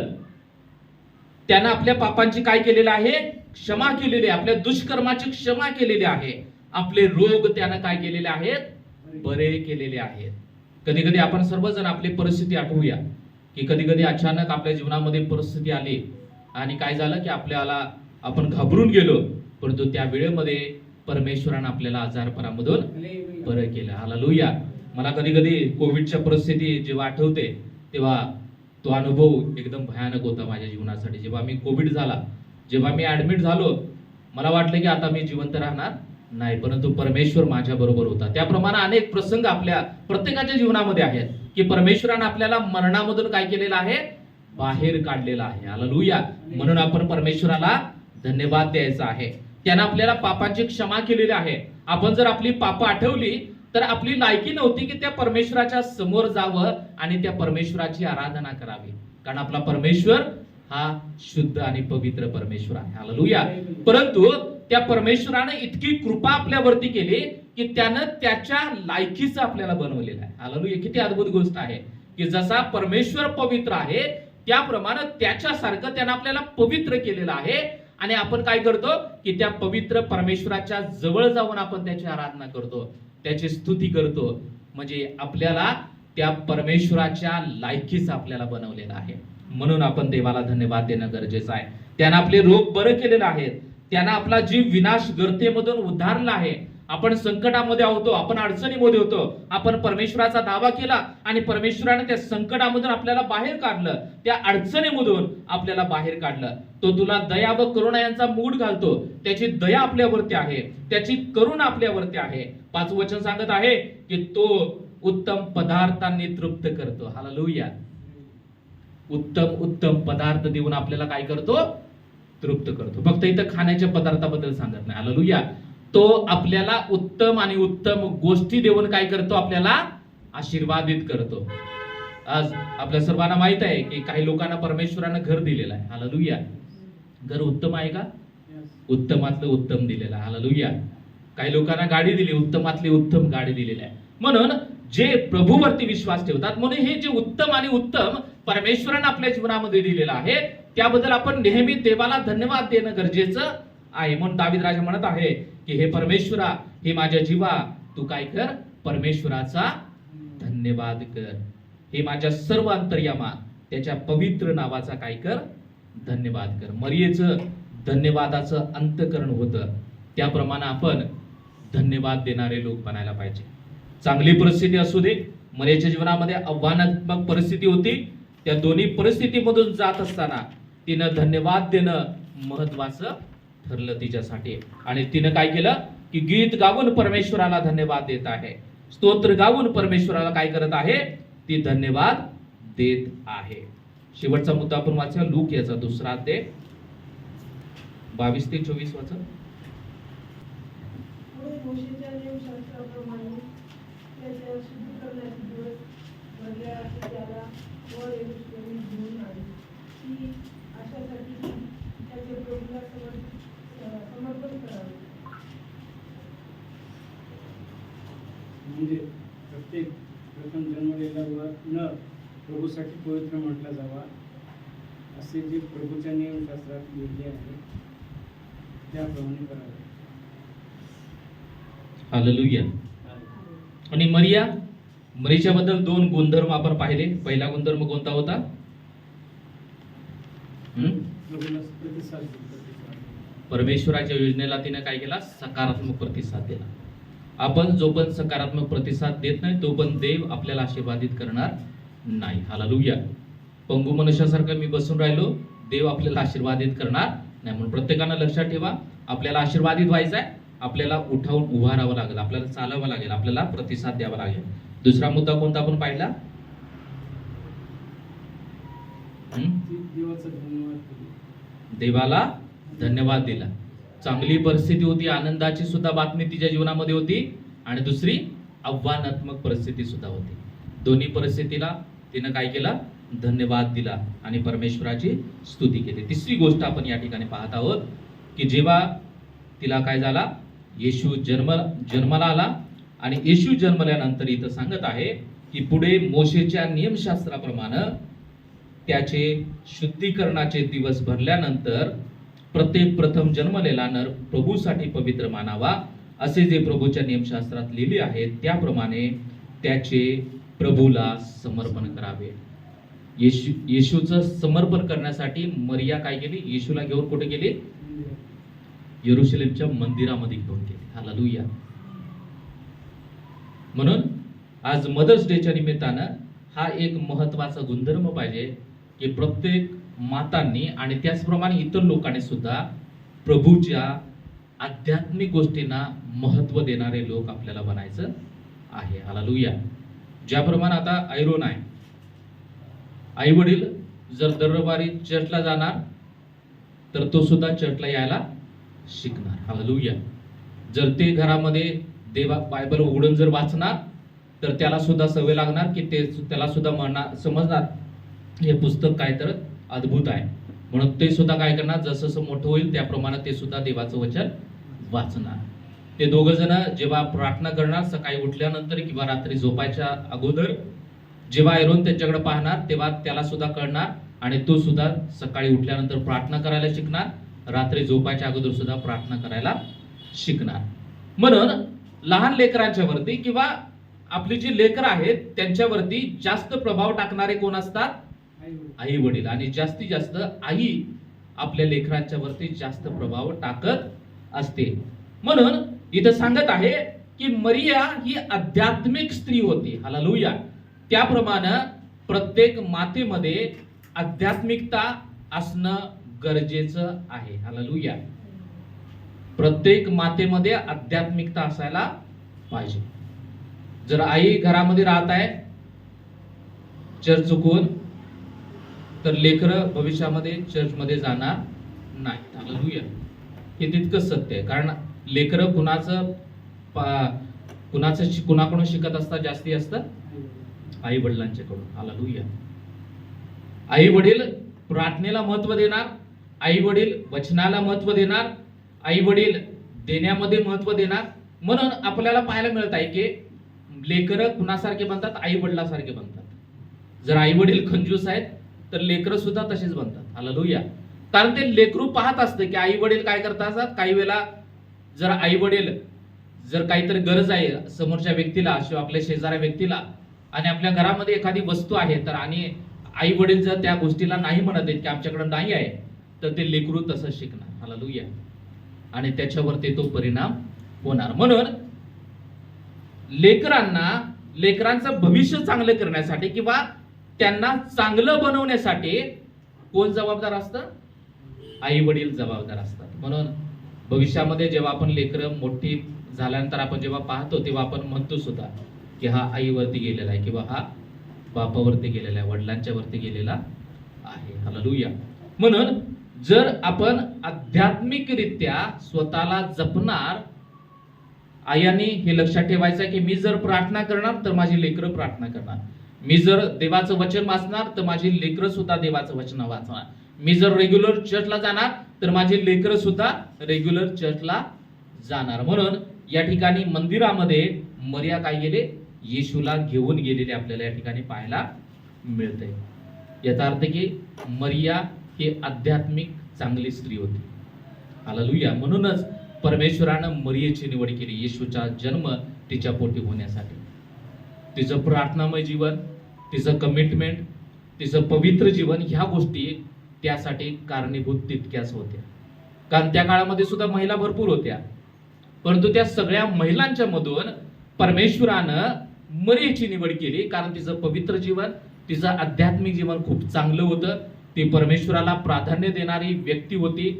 त्यानं आपल्या पापांची काय केलेलं आहे? क्षमा केलेली आहे. आपल्या दुष्कर्माची क्षमा केलेली आहे. आपले रोग त्यानं काय केलेले आहेत? बरे केलेले आहेत. कधी कधी आपण सर्वजण आपली परिस्थिती आठवूया की कधी कधी अचानक आपल्या जीवनामध्ये परिस्थिती आली आणि काय झालं की आपल्याला आपण घाबरून गेलो, परंतु त्या वेळेमध्ये परमेश्वरानं आपल्याला आजारपणामधून बरं केलं. हालेलुया. मला कधी कधी कोविडच्या परिस्थिती जेव्हा आठवते तेव्हा तो अनुभव एकदम भयानक होता माझ्या जीवनासाठी. जेव्हा मी कोविड झाला, जेव्हा मी ऍडमिट झालो, मला वाटलं की आता मी जिवंत राहणार नाही, परंतु परमेश्वर माझ्या बरोबर होता. त्याप्रमाणे अनेक प्रसंग आपल्या प्रत्येकाच्या जीवनामध्ये आहेत की परमेश्वराने आपल्याला मरणामधून काय केलेलं आहे, बाहेर काढलेलं आहे. हालेलुया. म्हणून आपण परमेश्वराला धन्यवाद द्यायचा आहे. त्यानं आपल्याला पापांची क्षमा केलेली आहे. आपण जर आपली पाप आठवली तर आपली लायकी नव्हती की त्या परमेश्वराच्या समोर जावं आणि त्या परमेश्वराची आराधना करावी, कारण आपला परमेश्वर हा शुद्ध आणि पवित्र परमेश्वर आहे. हालेलुया. परंतु त्या परमेश्वराने इतकी कृपा आपल्यावरती केली की त्यानं त्याच्या लायकीचं आपल्याला बनवलेलं आहे. हालेलुया. किती अद्भुत गोष्ट आहे की जसा परमेश्वर पवित्र आहे त्याप्रमाणे त्याच्यासारखं त्यानं आपल्याला पवित्र केलेलं आहे. आणि आपण काय करतो की त्या पवित्र परमेश्वराच्या जवळ जाऊन आपण त्याची आराधना करतो, त्याची स्तुती करतो. म्हणजे आपल्याला त्या परमेश्वराच्या लायकीचं आपल्याला बनवलेलं आहे. म्हणून आपण देवाला धन्यवाद देणं गरजेचं आहे. त्यानं आपले रोग बरं केलेले आहेत. त्यानं आपला जीव विनाश गर्तेमधून उद्धारला आहे. आपण संकटामध्ये होतो, आपण अडचणीमध्ये होतो, आपण परमेश्वराचा दावा केला आणि परमेश्वराने त्या संकटामधून आपल्याला बाहेर काढलं, त्या अडचणीमधून आपल्याला बाहेर काढलं. तो तुला दया व करुणा यांचा मूड घालतो. त्याची दया आपल्यावरती आहे, त्याची करुणा आपल्यावरती आहे. 5 वचन सांगत आहे की तो उत्तम पदार्थांनी तृप्त करतो. हालेलुया. उत्तम पदार्थ देऊन आपल्याला काय करतो, तृप्त करतो. फक्त इथं खाण्याच्या पदार्थाबद्दल सांगत नाही. हालेलुया. तो आपल्याला उत्तम आणि उत्तम गोष्टी देऊन काय करतो, आपल्याला आशीर्वादित करतो. आज आपल्या सर्वांना माहित आहे की काही लोकांना परमेश्वरानं घर दिलेलं आहे. हालेलुया. घर उत्तम आहे का? उत्तमातलं उत्तम दिलेलं आहे. हालेलुया. काही लोकांना गाडी दिली, उत्तमातली उत्तम गाडी दिलेली आहे. म्हणून जे प्रभूवरती विश्वास ठेवतात, म्हणून हे जे उत्तम आणि उत्तम परमेश्वरानं आपल्या जीवनामध्ये दिलेलं आहे त्याबद्दल आपण नेहमी देवाला धन्यवाद देणं गरजेचं आहे. म्हणून दावीद राजा म्हणत आहे की हे परमेश्वरा, हे माझ्या जीवा, तू काय कर, परमेश्वराचा धन्यवाद कर. हे माझ्या सर्व अंतर्यामा, त्याच्या पवित्र नावाचा काय कर, धन्यवाद कर. मरियेचं धन्यवादाचं अंतकरण होतं. त्याप्रमाणे आपण धन्यवाद देणारे लोक बनायला पाहिजे. चांगली परिस्थिती असू दे, मरियेच्या जीवनामध्ये आव्हानात्मक परिस्थिती होती, त्या दोन्ही परिस्थितीमधून जात असताना तिनं धन्यवाद देणं महत्वाचं ठरलं तिच्यासाठी. आणि तिनं काय केलं की गीत गाऊन परमेश्वराला धन्यवाद देत आहे, स्तोत्र गाऊन परमेश्वराला काय करत आहे, ती धन्यवाद देत आहे. शेवटचा मुद्दा आपण वाचा लूक याचा 2 अध्याय 22 ते 24 वाचा. पुढे मोशेच्या नियमशास्त्राप्रमाणे त्याच्या शुद्ध करण्याचे दिवस भरले असे त्याला वर यरूशलेम घेऊन आले. ती अशासाठी की त्याचे प्रभूला समर्पण करावे. म्हणजे प्रत्येक प्रथम जन्मलेला व न प्रभूसाठी पवित्र म्हटला जावा असे जे प्रभूच्या नियमशास्त्रात लिहिले आहे त्याप्रमाणे करावे. हालेलुया. आणि मरियच्या बद्दल 2 गुणधर्म आपण पाहिले. पहिला गुणधर्म कोणता होता? प्रभूला प्रतिसाद परमेश्वराच्या योजनेला तिने काय केला, सकारात्मक प्रतिसाद दिला. आपण जो पण सकारात्मक प्रतिसाद देत नाही तो पण देव आपल्याला आशीर्वादित करणार नाही. हालेलुया. पंगू मनुष्यासारखं मी बसून राहिलो, देव आपल्याला आशीर्वादित करणार नाही. म्हणून प्रत्येकानं लक्षात ठेवा, आपल्याला आशीर्वादित व्हायचं आहे, आपल्याला उठावून उभा राहावं लागेल, आपल्याला चालावं लागेल, आपल्याला प्रतिसाद द्यावा लागेल. दुसरा मुद्दा कोणता आपण पाहिला? देवाचा धन्यवाद केला. देवाला धन्यवाद दिला. चांगली परिस्थिती होती, आनंदाची सुद्धा बातमी तिच्या जीवनामध्ये होती, आणि दुसरी आव्हानात्मक परिस्थिती सुद्धा होती. दोन्ही परिस्थितीला तिनं काय केलं, धन्यवाद दिला आणि परमेश्वराची स्तुती केली. तिसरी गोष्ट आपण या ठिकाणी पाहत आहोत की जेव्हा तिला काय झाला, येशू जन्माला आला. आणि येशू जन्मल्यानंतर इथं सांगत आहे की पुढे मोशेच्या नियमशास्त्राप्रमाणे त्याचे शुद्धीकरणाचे दिवस भरल्यानंतर प्रत्येक प्रथम जन्मलेला नर प्रभूसाठी पवित्र मानावा, असे जे प्रभूच्या नियमशास्त्रात लिहिले आहे त्याप्रमाणे त्याचे प्रभूला समर्पण करावे. येशूचं समर्पण करण्यासाठी मरिया काय केली, येशूला घेऊन कुठे गेली, यरूशलेमच्या मंदिरामध्ये घेऊन गेली. हालेलुया. म्हणून आज मदर्स डेच्या निमित्तानं हा एक महत्वाचा गुणधर्म पाहिजे की प्रत्येक मातांनी आणि त्याचप्रमाणे इतर लोकांनी सुद्धा प्रभूच्या आध्यात्मिक गोष्टींना महत्त्व देणारे लोक आपल्याला बनायचं आहे. हालेलुया. ज्याप्रमाणे आता ऐरोन आहे, आई वडील जर दरबारी चर्चला जाणार तर तो सुद्धा चर्चला यायला शिकणार. हालेलुया. जर ते घरामध्ये देवा बायबल उघडून जर वाचणार तर त्याला सुद्धा सवय लागणार की त्याला सुद्धा समजणार हे पुस्तक काय तर अद्भुत आहे. म्हणून ते सुद्धा काय करणार, जसं जसं मोठं होईल त्याप्रमाणे ते सुद्धा देवाचं वचन वाचणार. ते दोघं जण जेव्हा प्रार्थना करणार सकाळी उठल्यानंतर किंवा रात्री झोपायच्या अगोदर, जेव्हा ऐरोन त्यांच्याकडे पाहणार तेव्हा त्याला सुद्धा कळणार आणि तो सुद्धा सकाळी उठल्यानंतर प्रार्थना करायला शिकणार, रात्री झोपायच्या अगोदर सुद्धा प्रार्थना करायला शिकणार. म्हणून लहान लेकरांच्या वरती किंवा आपली जी लेकर आहेत त्यांच्यावरती जास्त प्रभाव टाकणारे कोण असतात? आई वडील. आणि जास्तीत जास्त आई आपल्या लेकरांच्या वरती जास्त प्रभाव टाकत असते. म्हणून इथं सांगत आहे की मरिया ही आध्यात्मिक स्त्री होती. हालेलुया. त्याप्रमाणे प्रत्येक मातेमध्ये आध्यात्मिकता असणं गरजेचं आहे. हालेलुया. प्रत्येक मातेमध्ये आध्यात्मिकता असायला पाहिजे. जर आई घरामध्ये राहत आहे चर्च चुकून, तर लेकरं भविष्यामध्ये चर्चमध्ये जाणार नाही. हालेलुया. हे तितकंच सत्य आहे. कारण लेकरं कुणाकडून शिकत असतात? जास्ती असतं आई वडिलांच्याकडून. हालेलुया. आई वडील प्रार्थनेला महत्व देणार, आई वडील वचनाला महत्व देणार, आई वडील देण्यामध्ये महत्व देणार. म्हणून आपल्याला पाहायला मिळत आहे की लेकरं कुणासारखे बनतात? आई वडिलासारखे बनतात. जर आई वडील कंजूस आहेत तर लेकरं सुद्धा तसेच बनतात. हालेलुया. कारण ते लेकरू पाहत असते की आई वडील काय करत असतात. काही वेळेला जर आई वडील जर काहीतरी गरज आहे समोरच्या व्यक्तीला किंवा आपल्या शेजाऱ्या व्यक्तीला आणि आपल्या घरामध्ये एखादी वस्तू आहे तर आणि आई वडील जर त्या गोष्टीला नाही म्हणत आहेत की आमच्याकडे नाही आहे, तर ते लेकरू तसं शिकणार. हालेलुया. आणि त्याच्यावरती तो परिणाम होणार. म्हणून लेकरांचं भविष्य चांगलं करण्यासाठी किंवा त्यांना चांगलं बनवण्यासाठी कोण जबाबदार असतं? आई वडील जबाबदार असतात. म्हणून भविष्यामध्ये जेव्हा आपण लेकरं मोठी झाल्यानंतर आपण जेव्हा पाहतो तेव्हा आपण म्हणतो सुद्धा की हा आईवरती गेलेला आहे किंवा हा बापावरती गेलेला आहे, वडिलांच्या वरती गेलेला आहे. हालेलुया. म्हणून जर आपण आध्यात्मिकरित्या स्वतःला जपणार, आयांनी हे लक्षात ठेवायचं आहे की मी जर प्रार्थना करणार तर माझी लेकरं प्रार्थना करणार, मी जर देवाचं वचन वाचणार तर माझी लेकरं सुद्धा देवाचं वचन वाचणार, मी जर रेग्युलर चर्चला जाणार तर माझी लेकरं सुद्धा रेग्युलर चर्चला जाणार. म्हणून या ठिकाणी मंदिरामध्ये मरिया काय गेले? येशूला घेऊन गेलेले आपल्याला या ठिकाणी पाहायला मिळते. याचा अर्थ की मरिया ही आध्यात्मिक चांगली स्त्री होती. हालेलुया. म्हणूनच परमेश्वरानं मरियेची निवड केली येशूचा जन्म तिच्या पोटी होण्यासाठी. तिचं प्रार्थनामय जीवन, तिचं कमिटमेंट, तिचं पवित्र जीवन, ह्या गोष्टी त्यासाठी कारणीभूत तितक्याच होत्या. कारण त्या काळामध्ये सुद्धा महिला भरपूर होत्या, परंतु त्या सगळ्या महिलांच्या मधून परमेश्वरानं मरियेची निवड केली कारण तिचं पवित्र जीवन, तिचं आध्यात्मिक जीवन खूप चांगलं होतं. ती परमेश्वराला प्राधान्य देणारी व्यक्ती होती.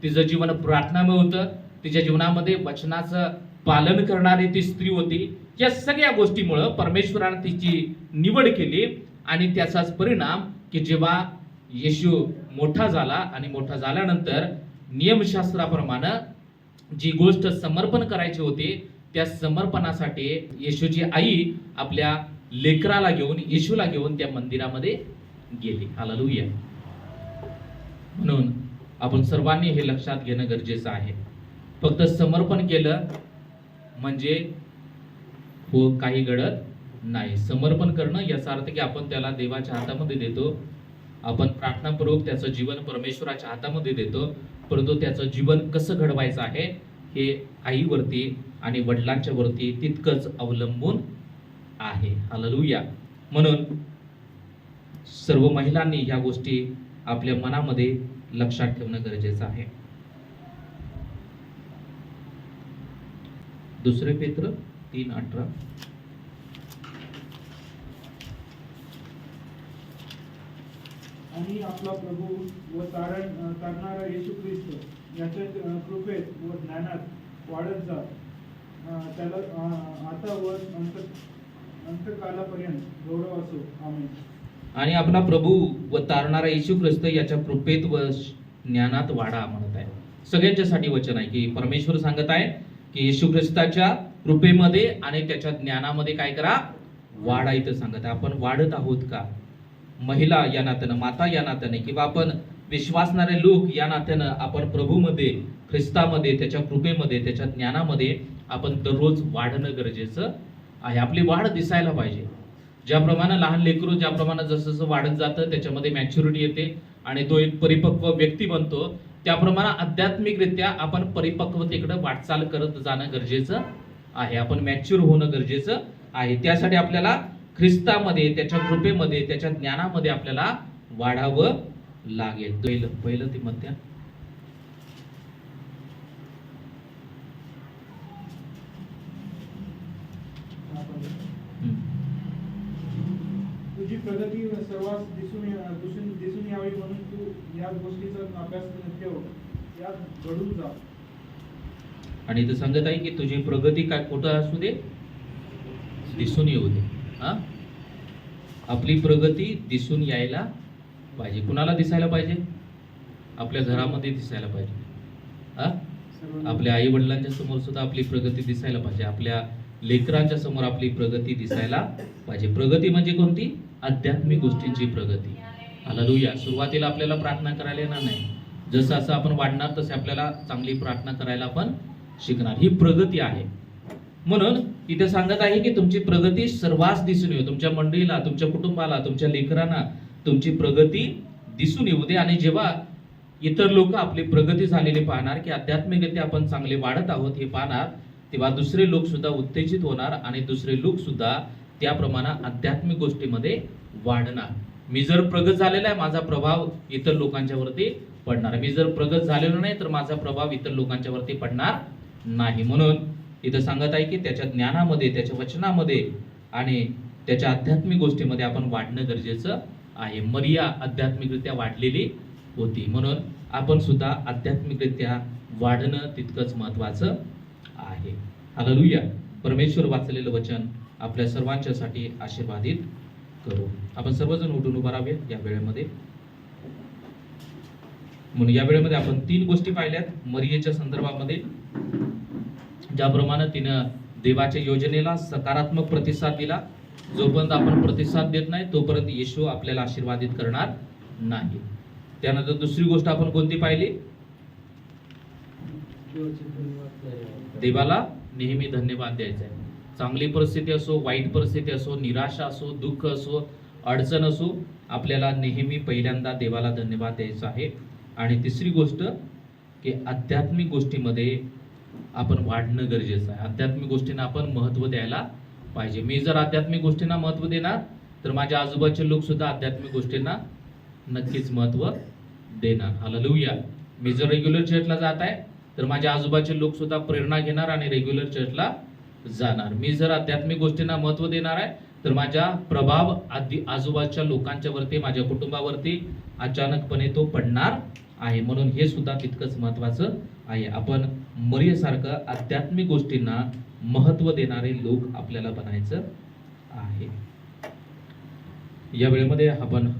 तिचं जीवन प्रार्थनामय होतं. तिच्या जीवनामध्ये वचनाचं पालन करणारी ती स्त्री होती. या सगळ्या गोष्टीमुळे परमेश्वराने तिची निवड केली आणि त्याचाच परिणाम की जेव्हा येशू मोठा झाला आणि मोठा झाल्यानंतर नियमशास्त्राप्रमाणे जी गोष्ट समर्पण करायची होती त्या समर्पणासाठी येशूची आई आपल्या लेकराला घेऊन, येशूला घेऊन त्या मंदिरामध्ये गेली. हालेलुया. म्हणून आपण सर्वांनी हे लक्षात घेणं गरजेचं आहे. फक्त समर्पण केलं म्हणजे हो काही घडत नाही. समर्पण करणं याचा अर्थ की आपण त्याला देवाच्या हातामध्ये देतो, आपण प्रार्थनापूर्वक त्याचं जीवन परमेश्वराच्या हातामध्ये देतो, परंतु त्याचं जीवन कसं घडवायचं आहे हे आईवरती आणि वडिलांच्या वरती तितकंच अवलंबून आहे. हालेलुया. म्हणून सर्व महिलांनी ह्या गोष्टी आपल्या मनामध्ये लक्षात ठेवणं गरजेचं आहे. 2 पेत्र 3:18. आणि आपला प्रभू व तारणारा येशू ख्रिस्त याच्या कृपेत व ज्ञानात वाढत जा. त्याला आता व अंतकालापर्यंत गौरव असो. आमेन. आणि आपला प्रभू व तारणारा येशू ख्रिस्त याच्या कृपेत व ज्ञानात वाढा म्हणत आहे. सगळ्यांच्यासाठी वचन आहे की परमेश्वर सांगत आहे की येशू ख्रिस्ताच्या कृपेमध्ये आणि त्याच्या ज्ञानामध्ये काय करा, वाढा. इथं सांगत आहे. आपण वाढत आहोत का? महिला या नात्यानं, माता या नात्याने, किंवा आपण विश्वासणारे लोक या नात्यानं आपण प्रभूमध्ये, ख्रिस्तामध्ये, त्याच्या कृपेमध्ये, त्याच्या ज्ञानामध्ये आपण दररोज वाढणं गरजेचं आहे. आपली वाढ दिसायला पाहिजे. ज्याप्रमाणे लहान लेकरू ज्याप्रमाणे जसं जसं वाढत जातं त्याच्यामध्ये मॅच्युरिटी येते आणि तो एक परिपक्व व्यक्ती बनतो, त्याप्रमाणे आध्यात्मिकरित्या आपण परिपक्वतेकडे वाटचाल करत जाणं गरजेचं आहे. आपण मॅच्युअर होणं गरजेचं आहे. त्यासाठी आपल्याला ख्रिस्तामध्ये, त्याच्या कृपेमध्ये, त्याच्या ज्ञानामध्ये आपल्याला वाढावं लागेल. पहिलं ते मध्य तुझी प्रगती सर्वांस दिसून यावी म्हणून तू या गोष्टीचा अभ्यास ठेव, यात घडून जा. आणि इथं सांगत आहे की तुझी प्रगती काय कुठं असू दे, दिसून येऊ दे. हा, आपली प्रगती दिसून यायला पाहिजे. कुणाला दिसायला पाहिजे? आपल्या घरामध्ये दिसायला पाहिजे. हा, आपल्या आई वडिलांच्या समोर सुद्धा आपली प्रगती दिसायला पाहिजे. आपल्या लेकरांच्या समोर आपली प्रगती दिसायला पाहिजे. प्रगती म्हणजे कोणती? आध्यात्मिक गोष्टींची प्रगती. हालेलुया. सुरुवातीला आपल्याला प्रार्थना करायला येणार नाही. जसं असं आपण वाढणार तसे आपल्याला चांगली प्रार्थना करायला आपण शिकणार. ही प्रगती आहे. म्हणून इथे सांगत आहे की तुमची प्रगती सर्वांस दिसून येऊ. तुमच्या मंडळीला, तुमच्या कुटुंबाला, तुमच्या लेकरांना तुमची प्रगती दिसून येऊ दे. आणि जेव्हा इतर लोक आपली प्रगती झालेली पाहणार, की आध्यात्मिकरित्या आपण चांगले वाढत आहोत हे पाहणार, तेव्हा दुसरे लोक सुद्धा उत्तेजित होणार आणि दुसरे लोक सुद्धा त्याप्रमाणे आध्यात्मिक गोष्टीमध्ये वाढणार. मी जर प्रगत झालेला आहे, माझा प्रभाव इतर लोकांच्या वरती पडणार. मी जर प्रगत झालेलो नाही तर माझा प्रभाव इतर लोकांच्या वरती पडणार नाही. म्हणून इथं सांगत आहे की त्याच्या ज्ञानामध्ये, त्याच्या वचनामध्ये आणि त्याच्या आध्यात्मिक गोष्टीमध्ये आपण वाढणं गरजेचं आहे. मरिया आध्यात्मिकरित्या वाढलेली होती, म्हणून आपण सुद्धा आध्यात्मिकरित्या वाढणं तितकंच महत्वाचं आहे. हालेलुया. परमेश्वर वाचलेलं वचन आपल्या सर्वांच्यासाठी आशीर्वादित करू. आपण सर्वजण उठून उभा राहूया या वेळेमध्ये. म्हणून या वेळेमध्ये आपण 3 गोष्टी पाहिल्यात मरियेच्या संदर्भामध्ये. ज्याप्रमाणे तिनं देवाच्या योजनेला सकारात्मक प्रतिसाद दिला. जोपर्यंत आपण प्रतिसाद देत नाही तोपर्यंत येशू आपल्याला आशीर्वादित करणार नाही. त्यानंतर दुसरी गोष्ट आपण कोणती पाहिली? देवाला नेहमी धन्यवाद द्यायचा आहे. चांगली परिस्थिती असो, वाईट परिस्थिती असो, निराशा असो, दुःख असो, अडचण असो, आपल्याला नेहमी पहिल्यांदा देवाला धन्यवाद द्यायचा आहे. आणि तिसरी गोष्ट की आध्यात्मिक गोष्टीमध्ये आपण वाढणं गरजेचं आहे. आध्यात्मिक गोष्टींना आपण महत्त्व द्यायला पाहिजे. मी जर आध्यात्मिक गोष्टींना महत्त्व देणार तर माझ्या आजूबाजूचे लोक सुद्धा आध्यात्मिक गोष्टींना नक्कीच महत्त्व देणार. हालेलुया. मी जर रेग्युलर चर्चला जात आहे तर माझ्या आजूबाजूचे लोक सुद्धा प्रेरणा घेणार आणि रेग्युलर चर्चला जाणार. मी जर आध्यात्मिक गोष्टींना महत्त्व देणार आहे तर माझा प्रभाव आजूबाजूच्या लोकांच्या वरती, माझ्या कुटुंबावरती अचानकपणे तो पडणार आहे. म्हणून हे सुद्धा तितकंच महत्त्वाचं आहे. आपण मरियेसारखं आध्यात्मिक गोष्टींना महत्त्व देणारे लोक आपल्याला बनायचं आहे. या वेळेमध्ये आपण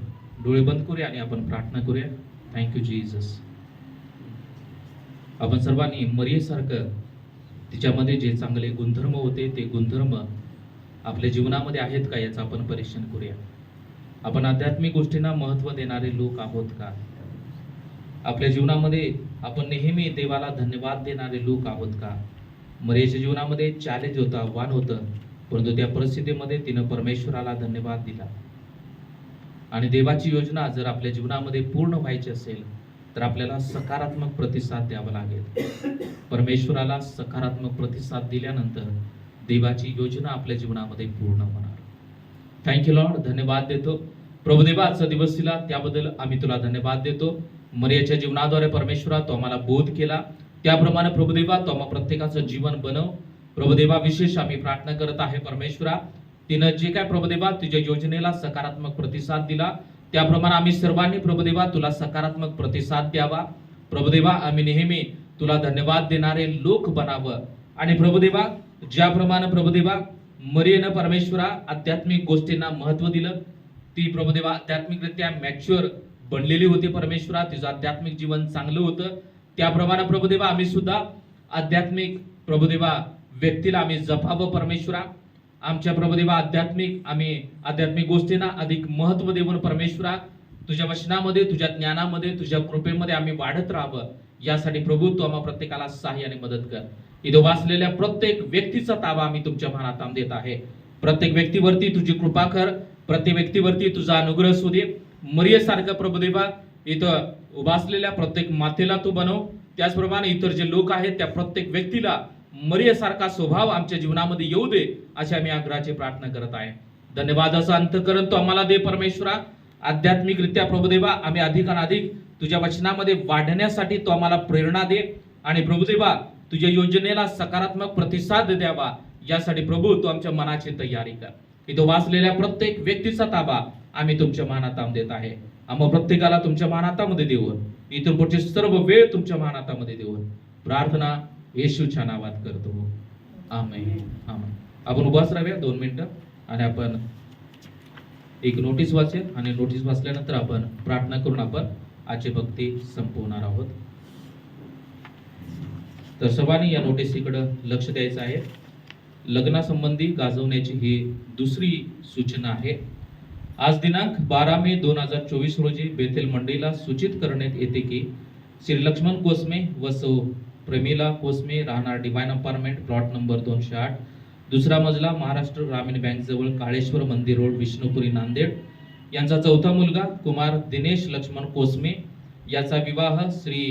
डोळे बंद करूया आणि आपण प्रार्थना करूया. Thank you Jesus. आपण सर्वांनी मरियेसारखं तिच्यामध्ये जे चांगले गुणधर्म होते ते गुणधर्म आपल्या जीवनामध्ये आहेत का याचं आपण परीक्षण करूया. आपण आध्यात्मिक गोष्टींना महत्त्व देणारे लोक आहोत का? आपल्या जीवनामध्ये आपण नेहमी देवाला धन्यवाद देणारे लोक आहोत का? मरियेच्या जीवनामध्ये चॅलेंज होतं, आव्हान होतं, परंतु त्या परिस्थितीमध्ये तिनं परमेश्वराला धन्यवाद दिला. आणि देवाची योजना जर आपल्या जीवनामध्ये पूर्ण व्हायची असेल तर आपल्याला सकारात्मक प्रतिसाद द्यावा लागेल. परमेश्वराला सकारात्मक प्रतिसाद दिल्यानंतर देवाची योजना आपल्या जीवनामध्ये पूर्ण होणार. Thank you Lord. धन्यवाद देतो प्रभुदेवा. आजचा दिवस दिला त्याबद्दल आम्ही तुला धन्यवाद देतो. मरियेच्या जीवनाद्वारे परमेश्वरा तो आम्हाला बोध केला, त्याप्रमाणे प्रभुदेवा तो आम्हा प्रत्येकाचं जीवन बनव. प्रभुदेवा विशेष आम्ही प्रार्थना करत आहे परमेश्वरा, तिनं जे काय प्रभुदेवा तुझ्या योजनेला सकारात्मक प्रतिसाद दिला त्याप्रमाणे आम्ही सर्वांनी प्रभुदेवा तुला सकारात्मक प्रतिसाद द्यावा. प्रभुदेवा आम्ही नेहमी तुला धन्यवाद देणारे लोक बनावं. आणि प्रभुदेवा ज्याप्रमाणे प्रभुदेवा मरियेनं परमेश्वरा आध्यात्मिक गोष्टींना महत्व दिलं, ती प्रभुदेवा आध्यात्मिकरित्या मॅच्युअर बनलेली होती परमेश्वरा, तिचं आध्यात्मिक जीवन चांगलं होतं. त्याप्रमाणे प्रभुदेवा आम्ही सुद्धा आध्यात्मिक प्रभुदेवा व्यक्तीला आम्ही जपावं परमेश्वरा. आमच्या प्रभुदेवा आम्ही आध्यात्मिक गोष्टींना अधिक महत्व देऊन परमेश्वरा तुझ्या वचनामध्ये, तुझ्या ज्ञानामध्ये, तुझ्या कृपेमध्ये आम्ही वाढत राहावं, यासाठी प्रभू तू आम्हा प्रत्येकाला सहाय्य आणि मदत कर. इथं वाचलेल्या प्रत्येक व्यक्तीचा ताबा आम्ही तुमच्या हातात देत आहे. प्रत्येक व्यक्तीवरती तुझी कृपा कर, प्रत्येक व्यक्तीवरती तुझा अनुग्रह असू दे. मरियेसारखं प्रभुदेवा इथं उभासलेल्या प्रत्येक मातेला तू बनव. त्याचप्रमाणे इतर जे लोक आहेत त्या प्रत्येक व्यक्तीला मरियेसारखा स्वभाव आमच्या जीवनामध्ये येऊ दे, अशी आम्ही आग्रहाची प्रार्थना करत आहे. धन्यवादाचा अंतःकरण तो आम्हाला दे परमेश्वरा. आध्यात्मिकरित्या प्रभुदेवा आम्ही अधिक तुझ्या वचनामध्ये वाढण्यासाठी तो आम्हाला प्रेरणा दे. आणि प्रभुदेवा तुझ्या योजनेला सकारात्मक प्रतिसाद द्यावा, यासाठी प्रभू तू आमच्या मनाची तयारी कर. इथं वाचलेल्या प्रत्येक व्यक्तीचा ताबा आम्ही तुमच्या हातात देत आहे. आम्हा प्रत्येकाला तुमच्या हातामध्ये देऊन, इथून पुढची सर्व वेळ तुमच्या हातामध्ये देऊन प्रार्थना येशूच्या नावात करतो. आमेन. आमेन. आपण उभाच राहूया 2 मिनिटं आणि आपण एक नोटीस वाचेल आणि नोटीस वाचल्यानंतर आपण प्रार्थना करून आपण आजची भक्ती संपवणार आहोत. तर सर्वांनी या नोटीसीकडे लक्ष द्यायचं आहे. लग्नासंबंधी गाजवण्याची ही दुसरी सूचना आहे. आज दिनांक 12 मे 2024 रोजी बेथेल मंडईला सूचित करण्यात येते की श्री लक्ष्मण कोसमे व सौ प्रमिला कोसमे राहणार डिवाइन अपार्टमेंट प्लॉट नंबर 208 दुसरा मजला महाराष्ट्र ग्रामीण बँक जवळ काळेश्वर मंदिर रोड विष्णुपुरी नांदेड यांचा चौथा मुलगा कुमार दिनेश लक्ष्मण कोसमे याचा विवाह श्री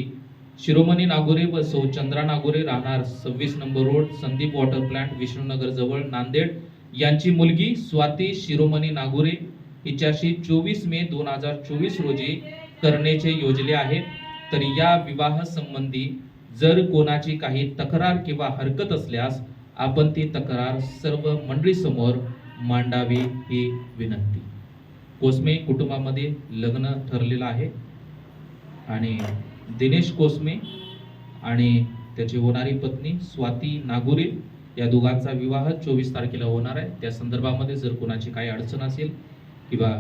शिरोमणी नागोरे व सौ चंद्रा नागोरे राहणार 26 number road Sandeep water plant Vishnunagar जवळ नांदेड यांची मुलगी स्वाती शिरोमणी नागोरे हिच्याशी 24 मे 2024 रोजी करण्याचे योजले आहे. तर या विवाह संबंधी जर कोणाची काही तक्रार किंवा हरकत असल्यास आपण ती तक्रार सर्व मंडळीसमोर मांडावी ही विनंती. कोसमे कुटुंबामध्ये लग्न ठरलेलं आहे आणि दिनेश कोसमे आणि त्याची होणारी पत्नी स्वाती नागुरे या दोघांचा विवाह 24 तारखेला होणार आहे. त्या संदर्भामध्ये जर कोणाची काही अडचण असेल किंवा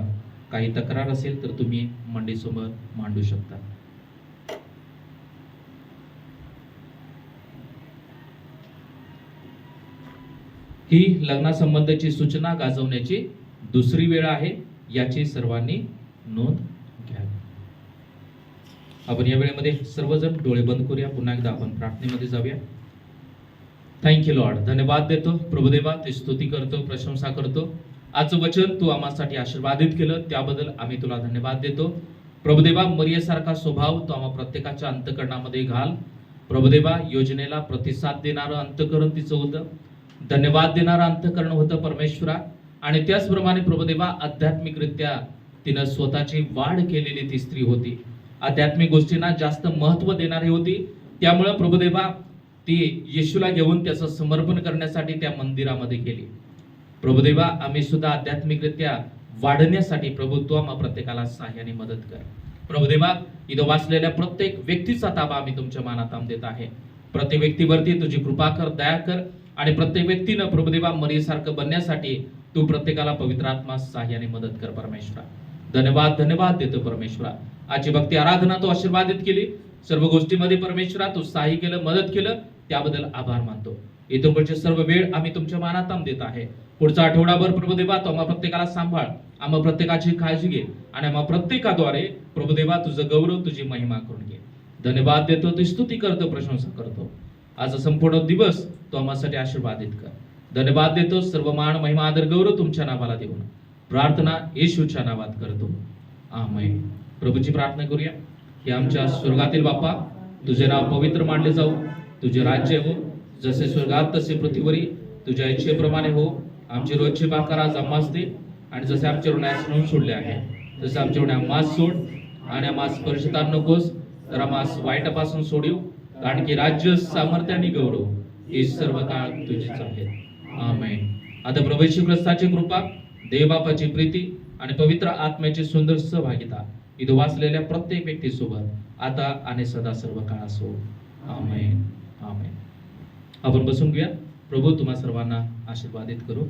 काही तक्रार असेल तर तुम्ही मंडळीसमोर मांडू शकता. ही लग्नासंबंधाची सूचना गाजवण्याची दुसरी वेळ आहे, याची सर्वांनी नोंद घ्यावी. आपण या वेळेमध्ये सर्वजण डोळे बंद करूया. पुन्हा एकदा आपण प्रार्थनेमध्ये जाऊया. Thank you Lord. धन्यवाद देतो प्रभुदेवा, ती स्तुती करतो, प्रशंसा करतो. आजचं वचन तू आम्हासाठी आशीर्वादित केलं त्याबद्दल आम्ही तुला धन्यवाद देतो. प्रभुदेवा मरियेसारखा स्वभाव तू आम्हा प्रत्येकाच्या अंतःकरणामध्ये घाल. प्रभुदेवा योजनेला प्रतिसाद देणारं अंतःकरण तिचं होतं, धन्यवाद देणारं अंतःकरण होतं परमेश्वरा. आणि त्याचप्रमाणे प्रभुदेवा आध्यात्मिकरित्या तिनं स्वतःची वाढ केलेली ती स्त्री होती, आध्यात्मिक गोष्टींना जास्त महत्व देणारी होती. त्यामुळे प्रभुदेवा ती येशूला घेऊन त्याचं समर्पण करण्यासाठी त्या मंदिरामध्ये गेली. प्रभुदेवा आम्ही सुद्धा आध्यात्मिकरित्या वाढण्यासाठी प्रभू तू आम्हा प्रत्येकाला सहाय्याने मदत कर. प्रभुदेवा इथं वाचलेल्या प्रत्येक व्यक्तीचा ताबा आम्ही तुमच्या मानात देत आहे. प्रत्येक व्यक्तीवरती तुझी कृपा कर, दया कर आणि प्रत्येक व्यक्तीनं प्रभुदेवा मरियेसारखं बनण्यासाठी तू प्रत्येकाला पवित्र आत्मा सहाय्याने मदत कर परमेश्वरा. धन्यवाद देतो परमेश्वरा. आजची भक्ती आराधना तू आशीर्वादित केली, सर्व गोष्टीमध्ये परमेश्वरा तू सहाय्य केलं, मदत केलं, त्याबद्दल आभार मानतो. इथून पुढचे सर्व वेळ आम्ही तुमच्या मानात देत आहे. पुढचा आठवडाभर प्रभुदेवा तू आम्हा प्रत्येकाला सांभाळ, आम्हा प्रत्येकाची काळजी घे आणि आम्हा प्रत्येकाद्वारे प्रभुदेवा तुझं गौरव, तुझी महिमा करून घे. धन्यवाद देतो, तुझी स्तुती करतो, प्रशंसा करतो. आज संपूर्ण दिवस तो आम्हासाठी आशीर्वादित कर. धन्यवाद देतो. सर्व मान, महिमा, आदर, गौरव तुमच्या नावाला देऊन प्रार्थना येशूच्या नावात करतो. आमेन. प्रभूची प्रार्थना करूया. की आमच्या स्वर्गातील बाप्पा, तुझे नाव पवित्र मानले जाऊ, तुझे राज्य हो, जसे स्वर्गात तसे पृथ्वीवरी तुझ्या इच्छेप्रमाणे हो. आमची रोजची भाकर आज आम्हास दे आणि जसे आमच्या ऋणास म्हणून सोडले आहे तसे आमच्या ऋण आम्हास सोड आणि आम्हास परिचितान नकोस तर आम्हास वाईटापासून सोडीव, कारण की राज्य, सामर्थ्य आणि गौरव हे सर्व काळ तुझीच आहेत. आमेन. आता प्रभू येशू ख्रिस्ताची कृपा, देव बापाची प्रीती आणि पवित्र आत्म्याची सुंदर सहभागिता इथं वाचलेल्या प्रत्येक व्यक्तीसोबत आता आणि सदा सर्व काळ असो. आमेन. आमेन. आपण बसून घेऊया. प्रभू तुम्हा सर्वांना आशीर्वादित करू.